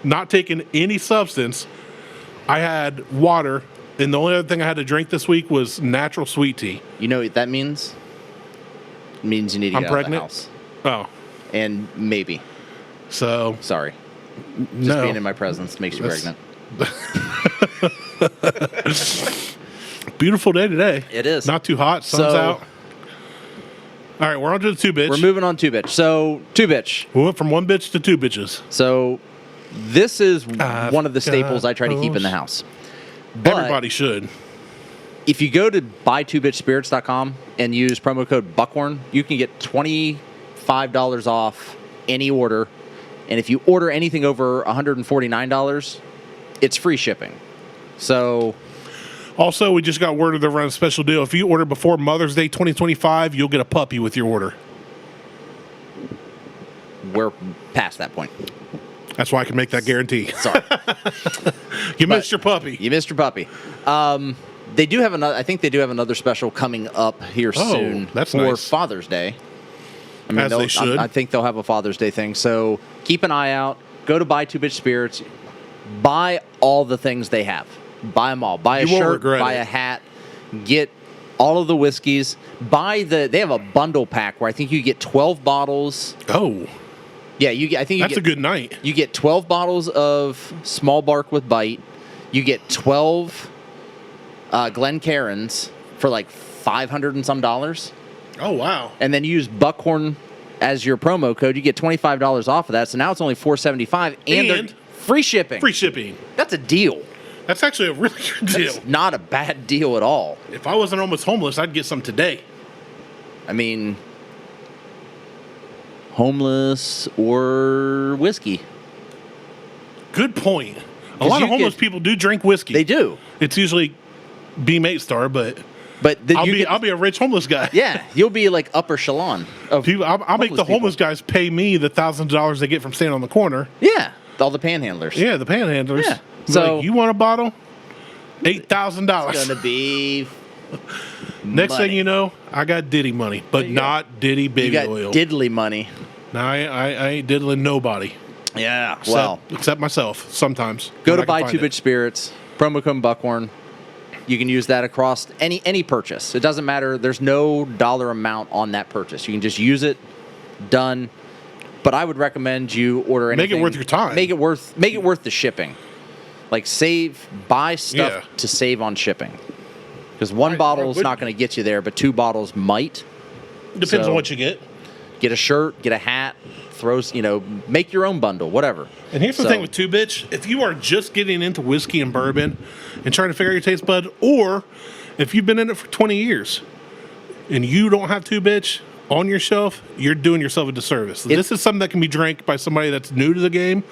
not taking any substance. I had water, and the only other thing I had to drink this week was natural sweet tea. You know what that means? It means you need to get out of the house. Oh. And maybe. So. Sorry. Just being in my presence makes you pregnant. Beautiful day today. It is. Not too hot. Sun's out. All right, we're on to the 2 bitch. We're moving on 2 bitch. So, 2 bitch. We went from 1 bitch to 2 bitches. So, this is one of the staples I try to keep in the house. But everybody should. If you go to buy2bitchspirits.com and use promo code Buckhorn, you can get $25 off any order. And if you order anything over $149, it's free shipping. So... Also, we just got word of they're running a special deal. If you order before Mother's Day 2025, you'll get a puppy with your order. We're past that point. That's why I can make that guarantee. Sorry. You missed your puppy. You missed your puppy. They do have another. I think they do have another special coming up here soon that's for nice. Father's Day. I mean, as they should. I think they'll have a Father's Day thing. So keep an eye out. Go to Buy 2 Bitch Spirits. Buy all the things they have. Buy them all. Buy a shirt. Buy a hat. Get all of the whiskeys. They have a bundle pack where I think you get 12 bottles. Oh. Yeah, that's a good night. You get 12 bottles of Small Bark with Bite. You get 12 Glencairns for like $500 and some dollars. Oh, wow. And then you use Buckhorn as your promo code. You get $25 off of that. So now it's only $4.75 and free shipping. Free shipping. That's a deal. That's actually a really good deal. That's not a bad deal at all. If I wasn't almost homeless, I'd get some today. I mean, homeless or whiskey. Good point. A lot of homeless people do drink whiskey. They do. It's usually Beam 8-star, but I'll be a rich homeless guy. Yeah, you'll be like upper echelon. I'll make the homeless guys pay me the $1,000s they get from standing on the corner. Yeah, all the panhandlers. Yeah, the panhandlers. Yeah. So you want a bottle? $8,000. It's gonna be. Next thing you know, I got Diddy money, but not Diddy baby oil. You got diddly money. No, I ain't diddling nobody. Yeah, except myself sometimes. Go to Buy 2 Bitch Spirits, promo code Buckhorn. You can use that across any purchase. It doesn't matter. There's no dollar amount on that purchase. You can just use it. Done. But I would recommend you order anything. Make it worth your time. Make it worth the shipping. Like buy stuff to save on shipping. Because one bottle is not going to get you there, but 2 bottles might. Depends on what you get. Get a shirt, get a hat, make your own bundle, whatever. And here's the thing with 2 Bitch. If you are just getting into whiskey and bourbon and trying to figure out your taste bud, or if you've been in it for 20 years and you don't have 2 Bitch on your shelf, you're doing yourself a disservice. This is something that can be drank by somebody that's new to the game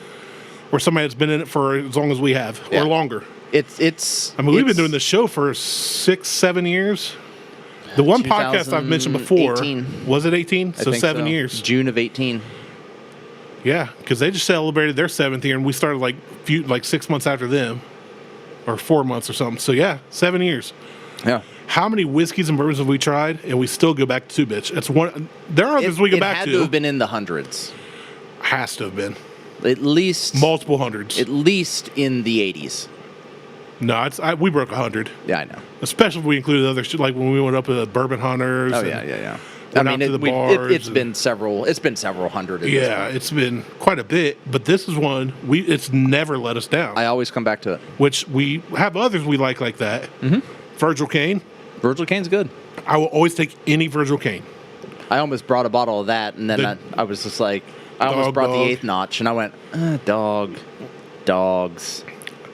or somebody that's been in it for as long as we have or longer. We've been doing this show for 6-7 years. The one podcast I've mentioned before, was it 18? So 7 years. June of 18. Yeah, because they just celebrated their 7th year, and we started like 6 months after them, or 4 months or something. So yeah, 7 years. Yeah. How many whiskeys and bourbons have we tried, and we still go back to 2 Bitch? It's one. There are others we go back to. It had to have been in the hundreds. Has to have been. At least multiple hundreds. At least in the 80s. No, we broke 100. Yeah, I know. Especially if we included other shit, like when we went up to Bourbon Hunters. Oh yeah. I mean, it's been several hundred. Yeah, it's been quite a bit. But this is one it's never let us down. I always come back to it. Which we have others we like that. Mm-hmm. Virgil Cane. Virgil Cane's good. I will always take any Virgil Cane. I almost brought a bottle of that, and then I was just like, I almost brought the 8th notch, and I went, dogs.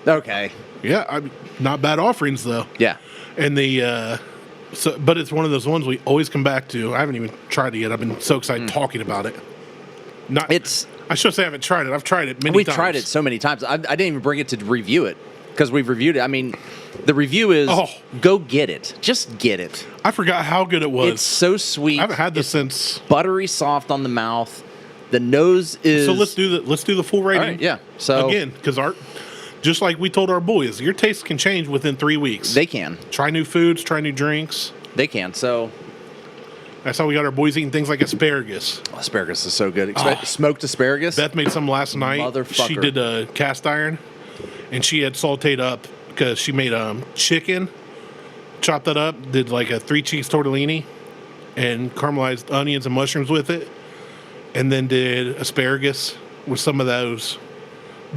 Okay. Yeah, not bad offerings though. Yeah. And but it's one of those ones we always come back to. I haven't even tried it yet. I've been so excited talking about it. I should say I haven't tried it. I've tried it many times. We've tried it so many times. I didn't even bring it to review it because we've reviewed it. I mean, the review is go get it. Just get it. I forgot how good it was. It's so sweet. I haven't had this since. Buttery soft on the mouth. The nose is. So let's do the full rating. All right, yeah. So again, because just like we told our boys, your taste can change within 3 weeks. they can. Try new foods, try new drinks. They can. So That's how we got our boys eating things like asparagus. asparagus is so good. Smoked asparagus. Beth made some last night. Motherfucker. She did a cast iron, and she had sauteed up because she made chicken, chopped that up, did like a 3-cheese tortellini, and caramelized onions and mushrooms with it, and then did asparagus with some of those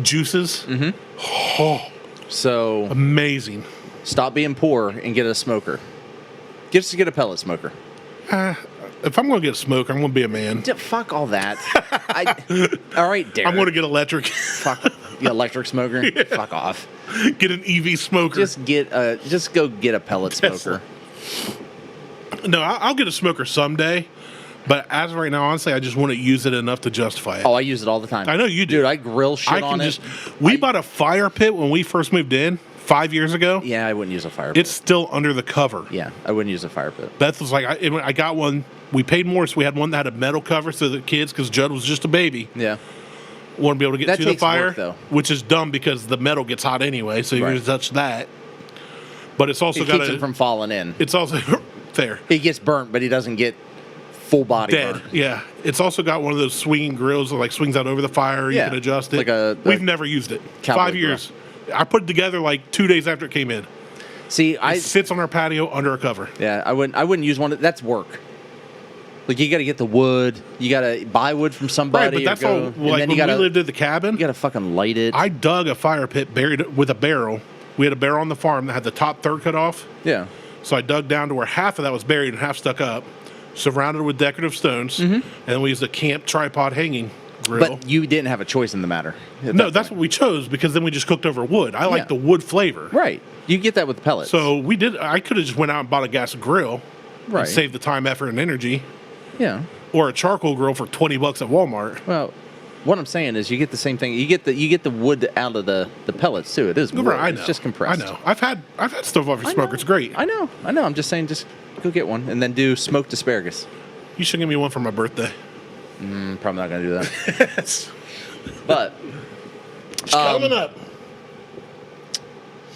juices. Mm-hmm. Oh, so amazing. Stop being poor and get a smoker. Just get a pellet smoker. If I'm going to get a smoker, I'm going to be a man. Fuck all that. All right, Derek. I'm going to get electric. Fuck the electric smoker. Yeah. Fuck off. Get an EV smoker. Just go get a pellet smoker. No, I'll get a smoker someday. But as of right now, honestly, I just want to use it enough to justify it. Oh, I use it all the time. I know you do. Dude, I grill shit on it. We bought a fire pit when we first moved in 5 years ago. Yeah, I wouldn't use a fire pit. It's still under the cover. Yeah, I wouldn't use a fire pit. Beth was like, I got one. We paid more, so we had one that had a metal cover so the kids, because Judd was just a baby, Yeah. wouldn't be able to get That to the takes fire, work, though. which is dumb because the metal gets hot anyway, so you're Right. going to touch that. But it's also It got keeps him from falling in. It's also fair. He gets burnt, but he doesn't get full body Dead. burn. Yeah. It's also got one of those swinging grills that like swings out over the fire. Yeah. You can adjust it. Like We've never used it. cowboy 5 years. I put it together like 2 days after it came in. See, It sits on our patio under a cover. Yeah, I wouldn't use one. That's work. Like you got to get the wood. You got to buy wood from somebody. Right, but that's all. all. Like when we lived at the cabin, You got to fucking light it. I dug a fire pit buried it with a barrel. We had a barrel on the farm that had the top third cut off. yeah. So I dug down to where half of that was buried and half stuck up, surrounded with decorative stones, and then we used a camp tripod hanging grill. But you didn't have a choice in the matter. No, that's what we chose because then we just cooked over wood. I like Yeah. the wood flavor. Right. You get that with pellets. So we did. I could have just went out and bought a gas grill, Right. and saved the time, effort, and energy, yeah. or a charcoal grill for $20 at Walmart. Well, what I'm saying is you get the same thing. You get the wood out of the pellets too. It is wood. I know. It's just compressed. I know. I've had stuff off your smoker. It's great. I know. I'm just saying, just go get one and then do smoked asparagus. You should give me one for my birthday. I'm probably not gonna do that. It's But coming up.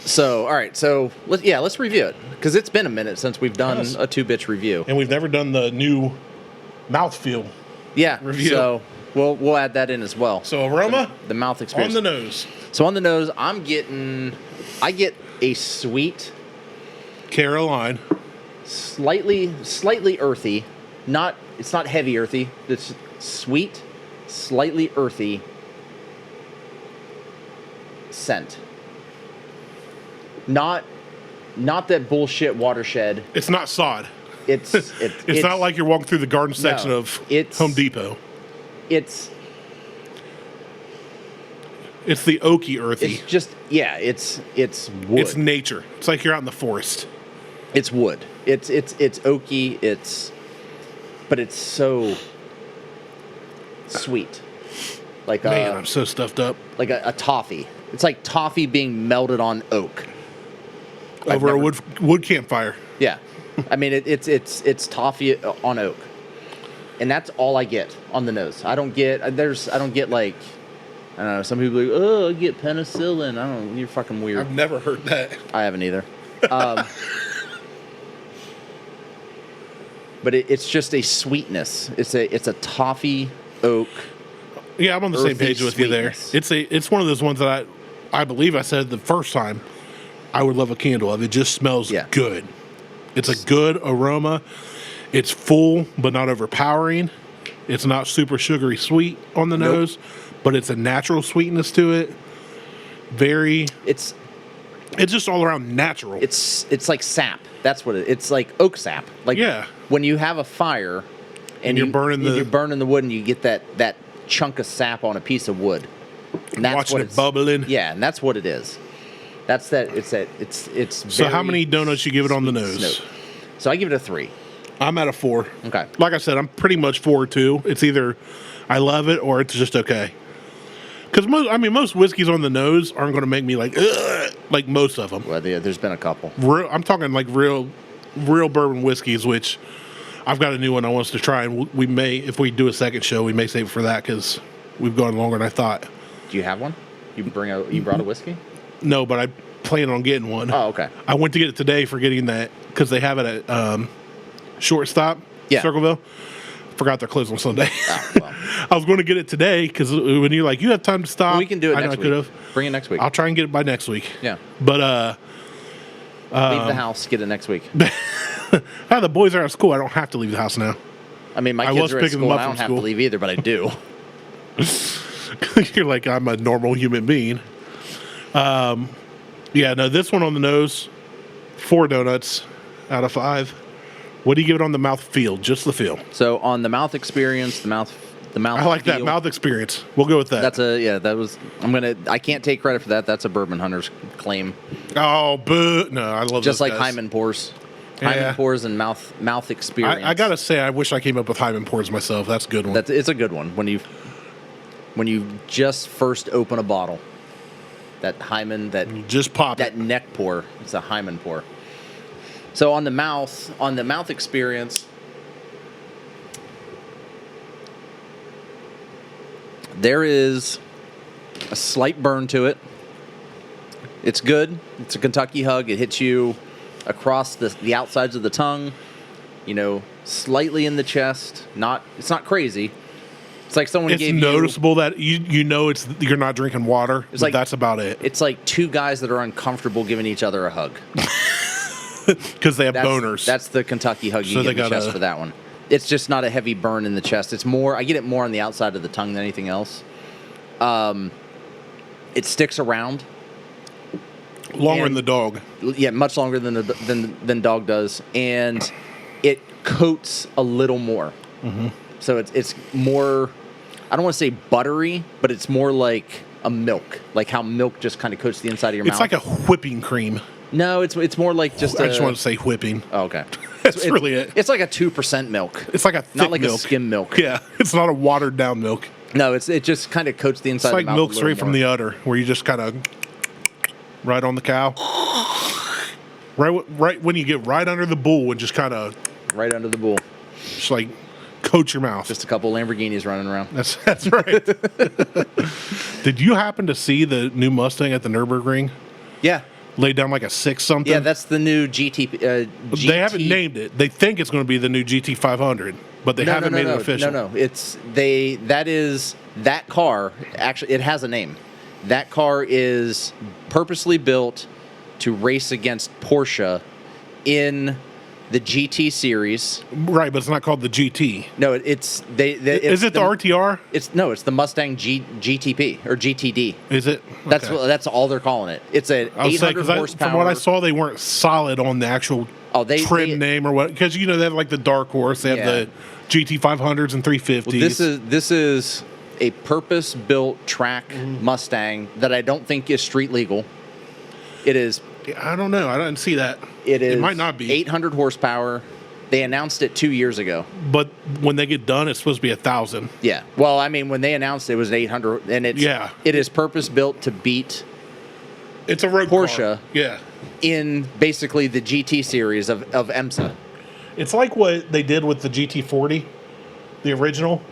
so all right, so let's review it because it's been a minute since we've done Yes. a 2-bitch review. And we've never done the new mouthfeel. Yeah, Review. So we'll add that in as well. So aroma The mouth on experience. the nose. So on the nose, I get a sweet, Caroline. slightly earthy. It's not heavy earthy. It's sweet, slightly earthy scent. Not that bullshit watershed. It's not sod. It's It's not like you're walking through the garden section of Home Depot. It's It's the oaky earthy. it's just it's wood. It's nature. It's like you're out in the forest. It's wood. It's oaky. But it's so sweet. Like Man, I'm so stuffed up. like a toffee. It's like toffee being melted on oak. Over a wood campfire. Yeah, I mean it's toffee on oak, and that's all I get on the nose. I don't get like, I don't know. Some people are like, oh, I get penicillin. I don't know. You're fucking weird. I've never heard that. I haven't either. But it's just a sweetness. It's a toffee oak. Yeah, I'm on the same Earthy page with you there. sweetness. It's one of those ones that I believe I said the first time I would love a candle of. It just smells good. It's a good aroma. It's full but not overpowering. It's not super sugary sweet on the nose, but it's a natural sweetness to it. It's just all around natural. It's like sap. That's what it's like, oak sap. Like when you have a fire and you're burning the wood and you get that chunk of sap on a piece of wood. And that's watching it bubbling. Yeah, and that's what it is. It's So how many donuts you give it on the nose? So I give it a 3. I'm at a 4. Okay. Like I said, I'm pretty much 4 too. It's either I love it or it's just okay. Because most whiskeys on the nose aren't going to make me like, ugh, like most of them. Well, there's been a couple. I'm talking like real bourbon whiskeys, which I've got a new one I want us to try, and we may, if we do a second show, we may save it for that because we've gone longer than I thought. Do you have one? You brought a whiskey? No, but I plan on getting one. Oh, okay. I went to get it today for getting that because they have it at Shortstop, Circleville. Forgot they're closed on Sunday. Oh, well. I was going to get it today because when you're like, you have time to stop. Well, we can do it I know next I could week. have. Bring it next week. I'll try and get it by next week. Yeah. But leave the house, get it next week. the boys are at school. I don't have to leave the house now. I mean, my kids are at school. I don't have to leave either, but I do. You're like, I'm a normal human being. Yeah, no, this one on the nose, 4 donuts out of 5. What do you give it on the mouth feel? Just the feel. So on the mouth experience, the mouth. I like that mouth experience. We'll go with that. I can't take credit for that. That's a Bourbon Hunter's claim. Oh, boo! No, I love just those like guys. Hyman pours. Yeah. Hyman pours and mouth experience. I gotta say, I wish I came up with Hyman pours myself. That's a good one. It's a good one when you just first open a bottle. That Hyman, You just pop that neck pour. It's a Hyman pour. So on the mouth experience, there is a slight burn to it. It's good. It's a Kentucky hug. It hits you across the outsides of the tongue, slightly in the chest. It's not crazy. It's like someone gave you... It's noticeable that you're not drinking water, but that's about it. It's like two guys that are uncomfortable giving each other a hug. Because they have boners. That's the Kentucky hug you get in the chest for that one. It's just not a heavy burn in the chest. It's more... I get it more on the outside of the tongue than anything else. It sticks around. Longer than the dog. Yeah, much longer than dog does. And it coats a little more. Mm-hmm. So it's more... I don't want to say buttery, but it's more like a milk. Like how milk just kind of coats the inside of your mouth. It's like a whipping cream. No, it's more like just I just want to say whipping. Oh, okay. That's really it. It's like a 2% milk. It's like a thick not like milk. a skim milk. Yeah, it's not a watered down milk. No, it just kind of coats the inside of the mouth. It's like milk straight from the udder, where you just kind of right on the cow. Right when you get right under the bull and just kind of... Right under the bull. Just like coat your mouth. Just a couple Lamborghinis running around. That's right. Did you happen to see the new Mustang at the Nürburgring? Yeah. Laid down like a 6 something? Yeah, that's the new GT. They haven't named it. They think it's going to be the new GT 500, but they haven't made it official. No. That car, actually, it has a name. That car is purposely built to race against Porsche in the GT series. Right, but it's not called the GT. No, it's is it the RTR? It's the Mustang GTP or GTD. Is it? Okay. That's all they're calling it. It's an 800 horsepower. From what I saw, they weren't solid on the actual trim name or what, because they have like the Dark Horse. They have the GT 500s and 350s. Well, this is a purpose-built track Mustang that I don't think is street legal. It is. I don't know. I didn't see that. It might not be 800 horsepower. They announced it 2 years ago. But when they get done, it's supposed to be 1,000. Yeah. Well, I mean, when they announced it was 800, and it is purpose-built to beat. It's a road Porsche. car. Yeah. In basically the GT series of IMSA. It's like what they did with the GT40, the original.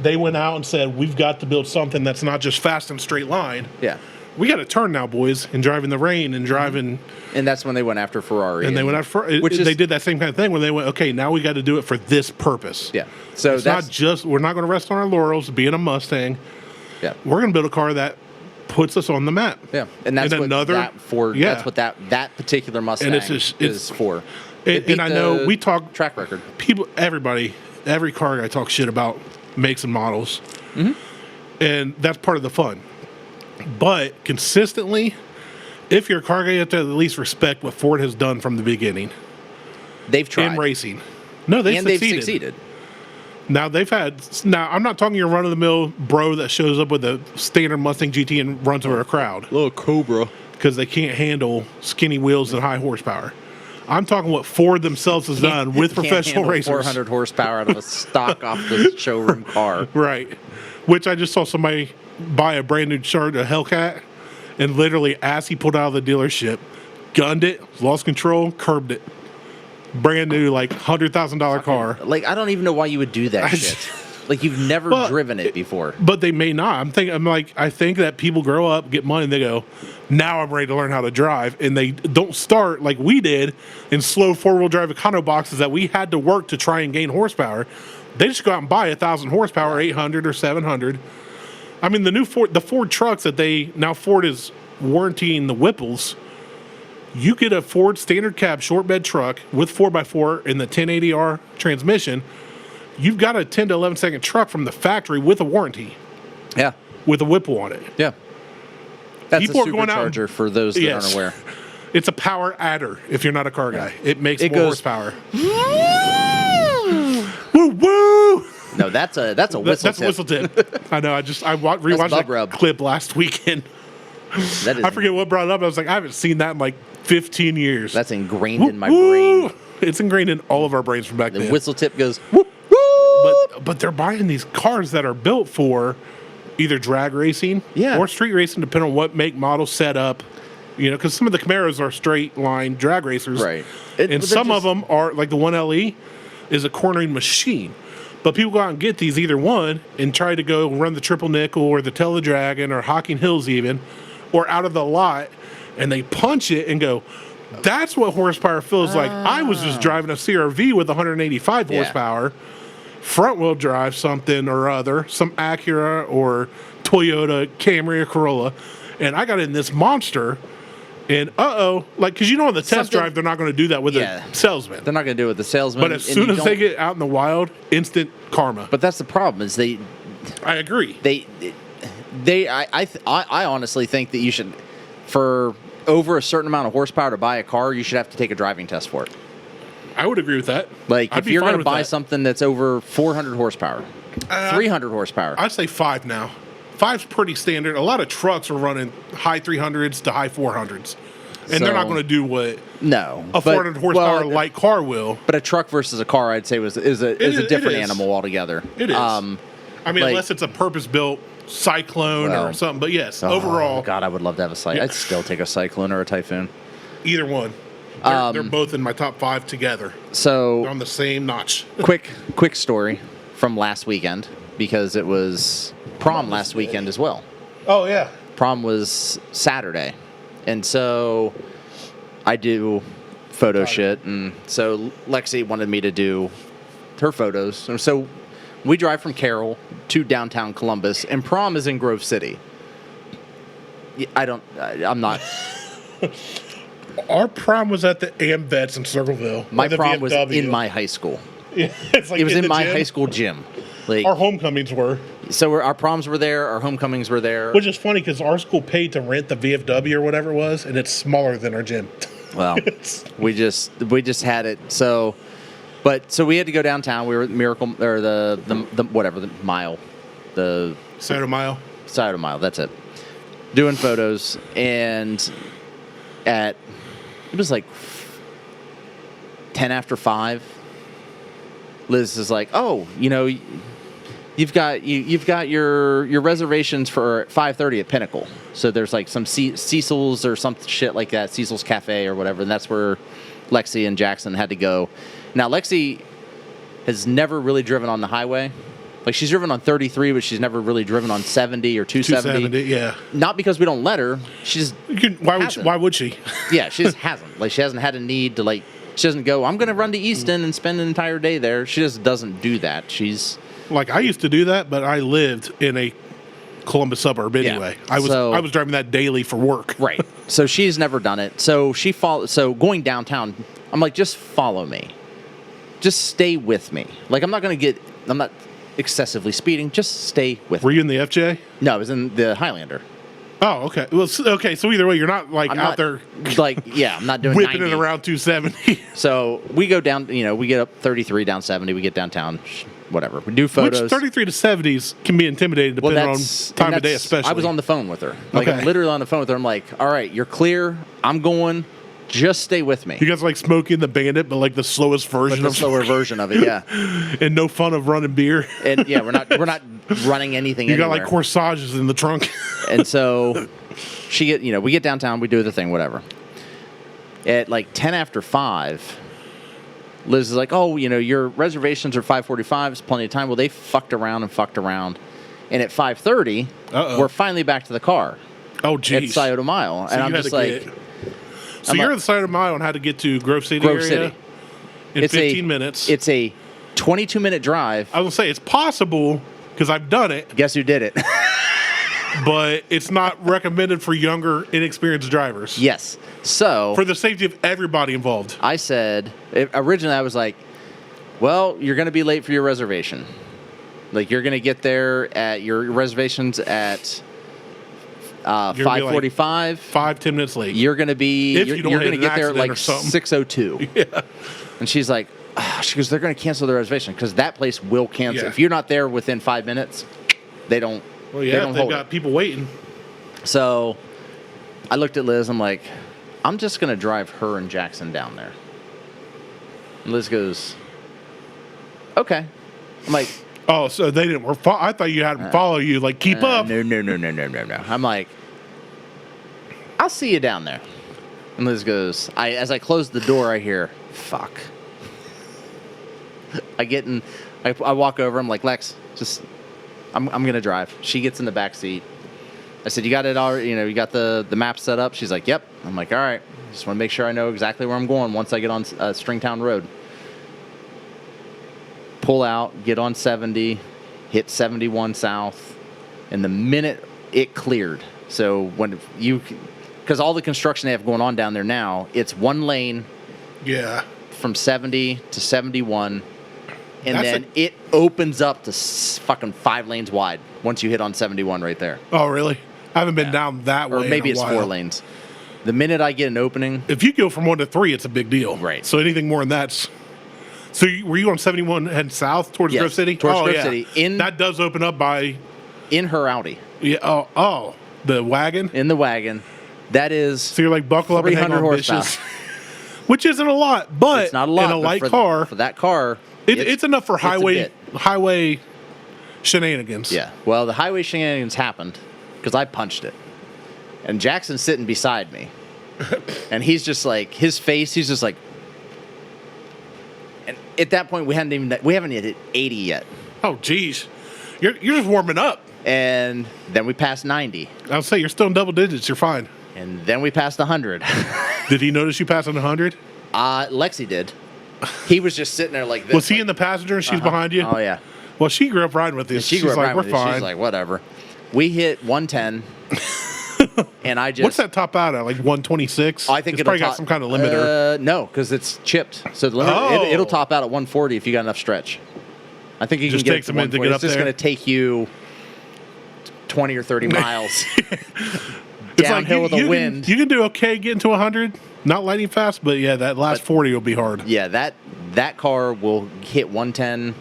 They went out and said, we've got to build something that's not just fast and straight line. Yeah. We got to turn now, boys, and drive in the rain and driving. And that's when they went after Ferrari. And they went after they did that same kind of thing when they went, okay, now we got to do it for this purpose. Yeah. So it's not just, we're not going to rest on our laurels being a Mustang. Yeah. We're going to build a car that puts us on the map. Yeah. And that's what that's what that particular Mustang is for. And I know we talk track record. Every car guy talks shit about makes and models. Mm-hmm. And that's part of the fun. But consistently, if you're a car guy, you have to at least respect what Ford has done from the beginning. They've tried. In racing. No, they've succeeded. Now, I'm not talking your run-of-the-mill bro that shows up with a standard Mustang GT and runs over a crowd. Little Cobra. Because they can't handle skinny wheels and high horsepower. I'm talking what Ford themselves has done with professional racers. 400 horsepower out of a stock off the showroom car. Right. Which I just saw somebody buy a brand new Charger, a Hellcat, and literally, as he pulled out of the dealership, gunned it, lost control, curbed it. brand new, like $100,000 car. Like, I don't even know why you would do that shit. Like, you've never driven it before. But they may not. I think that people grow up, get money, and they go, now I'm ready to learn how to drive. And they don't start like we did in slow 4-wheel drive econo boxes that we had to work to try and gain horsepower. They just go out and buy 1,000 horsepower, 800 or 700. I mean, the Ford trucks now Ford is warrantying the Whipples. You get a Ford standard cab short bed truck with 4x4 in the 1080R transmission. You've got a 10 to 11 second truck from the factory with a warranty. Yeah. With a Whipple on it. Yeah. That's People a supercharger for those that aren't aware. It's a power adder if you're not a car guy. It makes more horsepower. Woo woo! No, that's a whistle tip. That's a whistle tip. I know. I rewatched that clip last weekend. I forget what brought it up. I was like, I haven't seen that in like 15 years. That's ingrained in my brain. It's ingrained in all of our brains from back then. The whistle tip goes, whoop, whoop. But they're buying these cars that are built for either drag racing or street racing, depending on what make, model, setup. You know, because some of the Camaros are straight line drag racers. Right. And some of them are, like the 1LE, is a cornering machine. But people go out and get these, either one, and try to go run the Triple Nickel or the Teledragon or Hocking Hills even, or out of the lot, and they punch it and go, that's what horsepower feels like. I was just driving a CRV with 185 horsepower, front wheel drive something or other, some Acura or Toyota Camry or Corolla, and I got in this monster. And like, because on the test drive, they're not going to do that with a salesman. They're not going to do it with the salesman. But as soon as they get out in the wild, instant karma. But that's the problem. Is I agree. I honestly think that you should, for over a certain amount of horsepower to buy a car, you should have to take a driving test for it. I would agree with that. Like, if you're going to buy something that's over 400 horsepower, 300 horsepower. I'd say 5 now. 5's pretty standard. A lot of trucks are running high 300s to high 400s. And they're not going to do what a 400 horsepower light car will. But a truck versus a car, I'd say, is a different animal altogether. It is. I mean, unless it's a purpose-built Cyclone or something. But yes, overall. God, I would love to have a Cyclone. I'd still take a Cyclone or a Typhoon. Either one. They're both in my top 5 together. So they're on the same notch. quick story from last weekend, because it was prom last weekend as well. Oh, yeah. Prom was Saturday. And so I do photo shit. And so Lexi wanted me to do her photos. And so we drive from Carroll to downtown Columbus, and prom is in Grove City. I'm not. Our prom was at the AmVets in Circleville. My prom was in my high school. Yeah, it's like it was in my high school gym. Like, our homecomings were. So our proms were there, our homecomings were there. Which is funny because our school paid to rent the VFW or whatever it was, and it's smaller than our gym. Well, we just had it. So we had to go downtown. We were at Miracle, or the mile, the Saturday Mile. Saturday Mile. That's it. Doing photos, and it was like 10 after 5. Liz is like, "Oh, you've got your reservations for 5:30 at Pinnacle. So there's like some Cecil's or some shit like that, Cecil's Cafe or whatever, and that's where Lexi and Jackson had to go. Now Lexi has never really driven on the highway. Like, she's driven on 33, but she's never really driven on 70 or 270. 270, yeah. Not because we don't let her. She just why would she? Yeah, she just hasn't. Like, she hasn't had a need to, like, she doesn't go, I'm going to run to Easton and spend an entire day there. She just doesn't do that. She's... Like, I used to do that, but I lived in a Columbus suburb anyway. I was driving that daily for work. Right. So she's never done it. So so going downtown, I'm like, just follow me. Just stay with me. Like, I'm not excessively speeding. Just stay with me. Were you in the FJ? No, I was in the Highlander. Oh, okay. Well, okay. So either way, you're not like out there, like, yeah, I'm not doing whipping 90. it around 270. So we go down. We get up 33 down 70. We get downtown. Whatever. We do photos. Which 33 to 70s can be intimidating depending on time of day, especially. I was on the phone with her. Like, I'm literally on the phone with her. I'm like, all right, you're clear. I'm going. Just stay with me. You guys like Smoking the Bandit, but like the slowest version of slower version of it, yeah. And no fun of running beer. And yeah, we're not running anything. You got like corsages in the trunk. And so we get downtown, we do the thing, whatever. At like 10 after 5, Liz is like, oh, your reservations are 5:45. It's plenty of time. Well, they fucked around. And at 5:30, we're finally back to the car. Oh, geez. At Scioto Mile. So and I'm just like... So you're at the Scioto Mile and had to get to Grove City area in 15 minutes. It's a 22-minute drive. I will say it's possible because I've done it. Guess who did it? But it's not recommended for younger, inexperienced drivers. Yes. So... For the safety of everybody involved. I said... Originally, I was like, well, you're going to be late for your reservation. Like, you're going to get there at your reservations at 5:45. 5-10 minutes late. You're going to be... If you don't you're going to get there at like 6:02. Yeah. And she's like... she goes, they're going to cancel the reservation because that place will cancel. Yeah. If you're not there within 5 minutes, they don't... Well, yeah, they've got people waiting. So I looked at Liz. I'm like, I'm just going to drive her and Jackson down there. And Liz goes, okay. I'm like... Oh, so they didn't... I thought you had them follow you, like, keep up. No. I'm like, I'll see you down there. And Liz goes... As I close the door, I hear, fuck. I get in... I walk over. I'm like, Lex, just... I'm going to drive. She gets in the back seat. I said, you got it all, you got the map set up? She's like, yep. I'm like, all right. Just want to make sure I know exactly where I'm going once I get on Stringtown Road. Pull out, get on 70, hit 71 south. And the minute it cleared, so when because all the construction they have going on down there now, it's one lane. Yeah. From 70 to 71. And then it opens up to fucking 5 lanes wide once you hit on 71 right there. Oh, really? I haven't been down that way. Or maybe in a it's while. 4 lanes. The minute I get an opening... If you go from 1 to 3, it's a big deal. Right. So anything more than that's... So were you on 71 heading south towards Grove City? Towards Grove City. That does open up by... In her Audi. Yeah. Oh, the wagon? In the wagon. That is... So you're like, buckle up and hang on horsepower. bitches. Which isn't a lot, but it's not a lot, in a light car... For that car... It's enough for highway shenanigans. Yeah. Well, the highway shenanigans happened because I punched it. And Jackson's sitting beside me. And he's just like, his face, he's just like... And at that point, we haven't hit 80 yet. Oh, geez. You're just warming up. And then we passed 90. I'll say you're still in double digits. You're fine. And then we passed 100. Did he notice you passing 100? Lexi did. He was just sitting there like this. Was he in the passenger and she's behind you? Oh, yeah. Well, she grew up riding with you. She grew up riding with we're fine. She's like, whatever. We hit 110. And I just... What's that top out at? Like 126? I think it's probably got some kind of limiter. No, because it's chipped. So the limiter, it'll top out at 140 if you got enough stretch. I think you just can get takes a minute to get up there. It's just going to take you 20 or 30 miles downhill with a wind. You can do okay getting to 100. Not lightning fast, but yeah, that last 40 will be hard. Yeah, that car will hit 110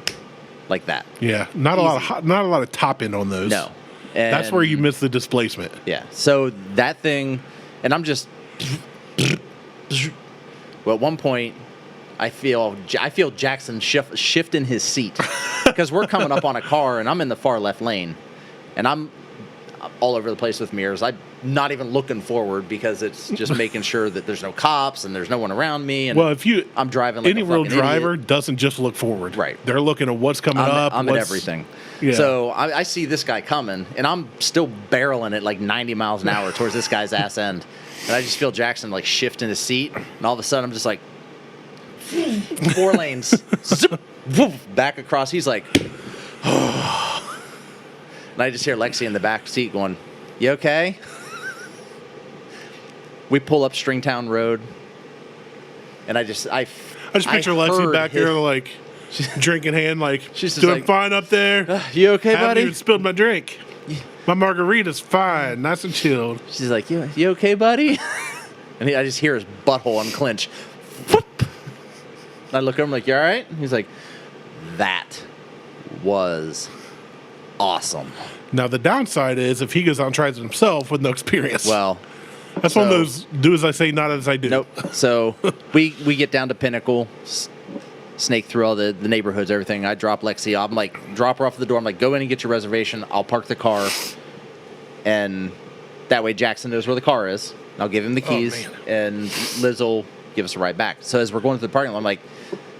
like that. Yeah, not a lot of top end on those. No, and that's where you miss the displacement. Yeah, so that thing, and I'm just. Well, at one point, I feel Jackson shifting his seat because we're coming up on a car and I'm in the far left lane, and I'm all over the place with mirrors. I'm not even looking forward because it's just making sure that there's no cops and there's no one around me. And I'm driving like any real driver idiot. Doesn't just look forward. Right. They're looking at what's coming up. I'm at everything. Yeah. So I see this guy coming and I'm still barreling at like 90 miles an hour towards this guy's ass end. And I just feel Jackson like shift in his seat. And all of a sudden I'm just like 4 lanes. Zip, woof, back across. He's like, and I just hear Lexi in the back seat going, you okay? We pull up Stringtown Road, and I just picture Lexi back there, like drink in hand, like she's doing like, fine up there. You okay, buddy? I haven't even spilled my drink. My margarita's fine, nice and chilled. She's like, you okay, buddy? And I just hear his butthole unclench. And I look over, I'm like, you all right? And he's like, that was awesome. Now the downside is if he goes out and tries it himself with no experience. Well, that's one of those do as I say, not as I do. Nope. So we get down to Pinnacle, snake through all the neighborhoods, everything. I drop Lexi off. I'm like, drop her off at the door. I'm like, go in and get your reservation. I'll park the car, and that way Jackson knows where the car is. I'll give him the keys, and Liz will give us a ride back. So as we're going to the parking lot, I'm like,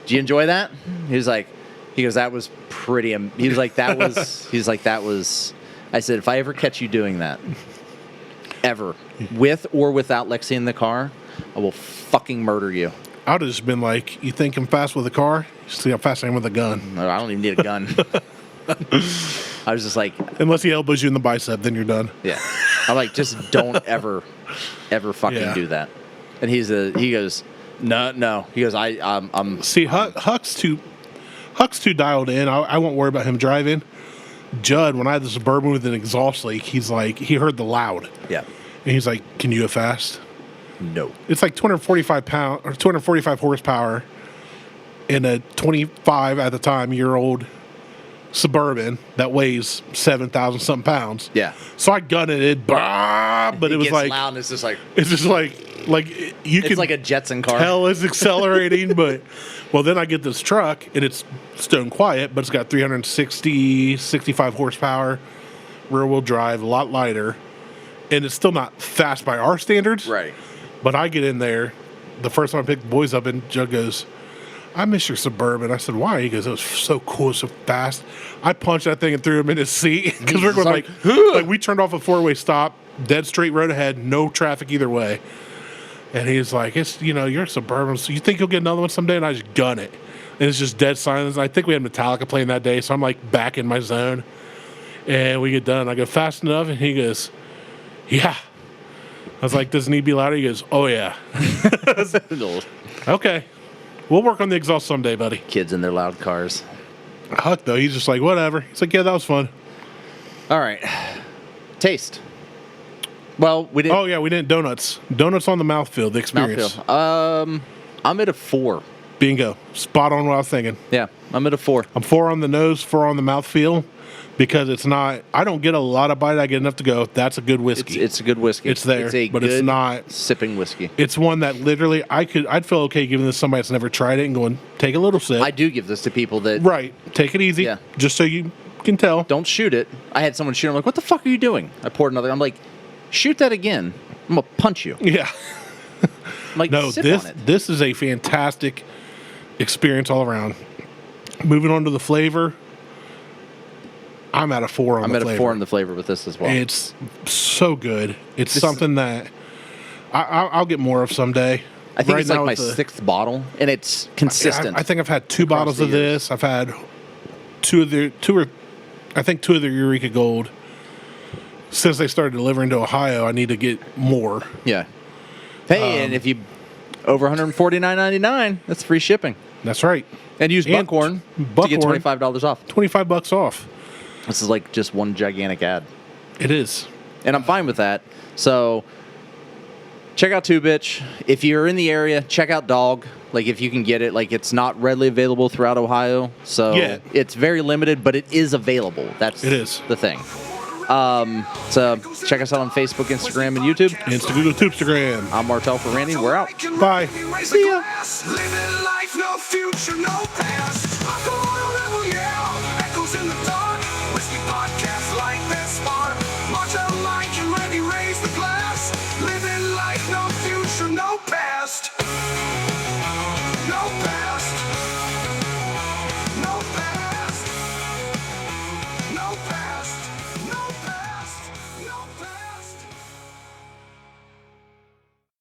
"Do you enjoy that?" He goes, "That was pretty." He was like, "That was." He's like, "That was." I said, "If I ever catch you doing that, ever, with or without Lexi in the car, I will fucking murder you." I would have just been like, "You think I'm fast with a car? See how fast I am with a gun." No, I don't even need a gun. I was just like, unless he elbows you in the bicep, then you're done. yeah. I'm like, just don't ever fucking do that. And he goes, no. He goes, I'm. See, Huck's too dialed in. I won't worry about him driving. Judd, when I had the Suburban with an exhaust leak, he's like, he heard the loud. Yeah. And he's like, "Can you go fast?" No. It's like 245 horsepower in a 25 at the time year old Suburban that weighs 7,000 something pounds. Yeah. So I gunned it, but it was gets like loud and it's just like you can it's like a Jetson car. tell it's accelerating, but well, then I get this truck and it's stone quiet, but it's got 65 horsepower, rear wheel drive, a lot lighter, and it's still not fast by our standards. Right. But I get in there, the first time I picked the boys up, and Judd goes, "I miss your Suburban." I said, "Why?" He goes, "It was so cool, so fast." I punched that thing and threw him in his seat because we're going like we turned off a four-way stop, dead straight road ahead, no traffic either way. And he's like, "It's you're a Suburban, so you think you'll get another one someday?" And I just gun it, and it's just dead silence. I think we had Metallica playing that day, so I'm like back in my zone, and we get done. I go, "Fast enough?" And he goes, "Yeah." I was like, "Does it need to be louder?" He goes, "Oh yeah." Okay. We'll work on the exhaust someday, buddy. Kids in their loud cars. Huck, though, he's just like, whatever. He's like, "Yeah, that was fun." All right. Taste. Well, we didn't. Oh, yeah, we didn't. Donuts. Donuts on the mouthfeel, the experience. Mouthfeel. I'm at a 4. Bingo. Spot on what I was thinking. Yeah, I'm at a 4. I'm 4 on the nose, 4 on the mouthfeel, because it's not, I don't get a lot of bite. I get enough to go, that's a good whiskey. It's a good whiskey. It's there, but it's not sipping whiskey. It's one that literally I'd feel okay giving this to somebody that's never tried it and going, take a little sip. I do give this to people that. Right. Take it easy. Yeah. Just so you can tell. Don't shoot it. I had someone shoot. I'm like, "What the fuck are you doing?" I poured another. I'm like, "Shoot that again. I'm going to punch you." Yeah. I'm like, no, sip on it. This is a fantastic experience all around. Moving on to the flavor, I'm at a 4 on the flavor. I'm at a 4 on the flavor with this as well. It's so good. It's something that I'll get more of someday. I think it's like my 6th bottle, and it's consistent. I think I've had 2 bottles of this. I've had two of the Eureka Gold. Since they started delivering to Ohio, I need to get more. Yeah. Hey, and if you over $149.99, that's free shipping. That's right. And use Buckhorn to get $25 off. $25 off. This is like just one gigantic ad. It is. And I'm fine with that. So check out Two Bitch. If you're in the area, check out Dog. Like, if you can get it. Like, it's not readily available throughout Ohio. So it's very limited, but it is available. It is the thing. So check us out on Facebook, Instagram, and YouTube. Google, Instagram. I'm Martelle for Randy. We're out. Bye. See ya. Living life, no future, no past. Echoes in the dark. Whiskey podcast like this smart. Martelle and Randy raise the glass. Living life, no future, no past.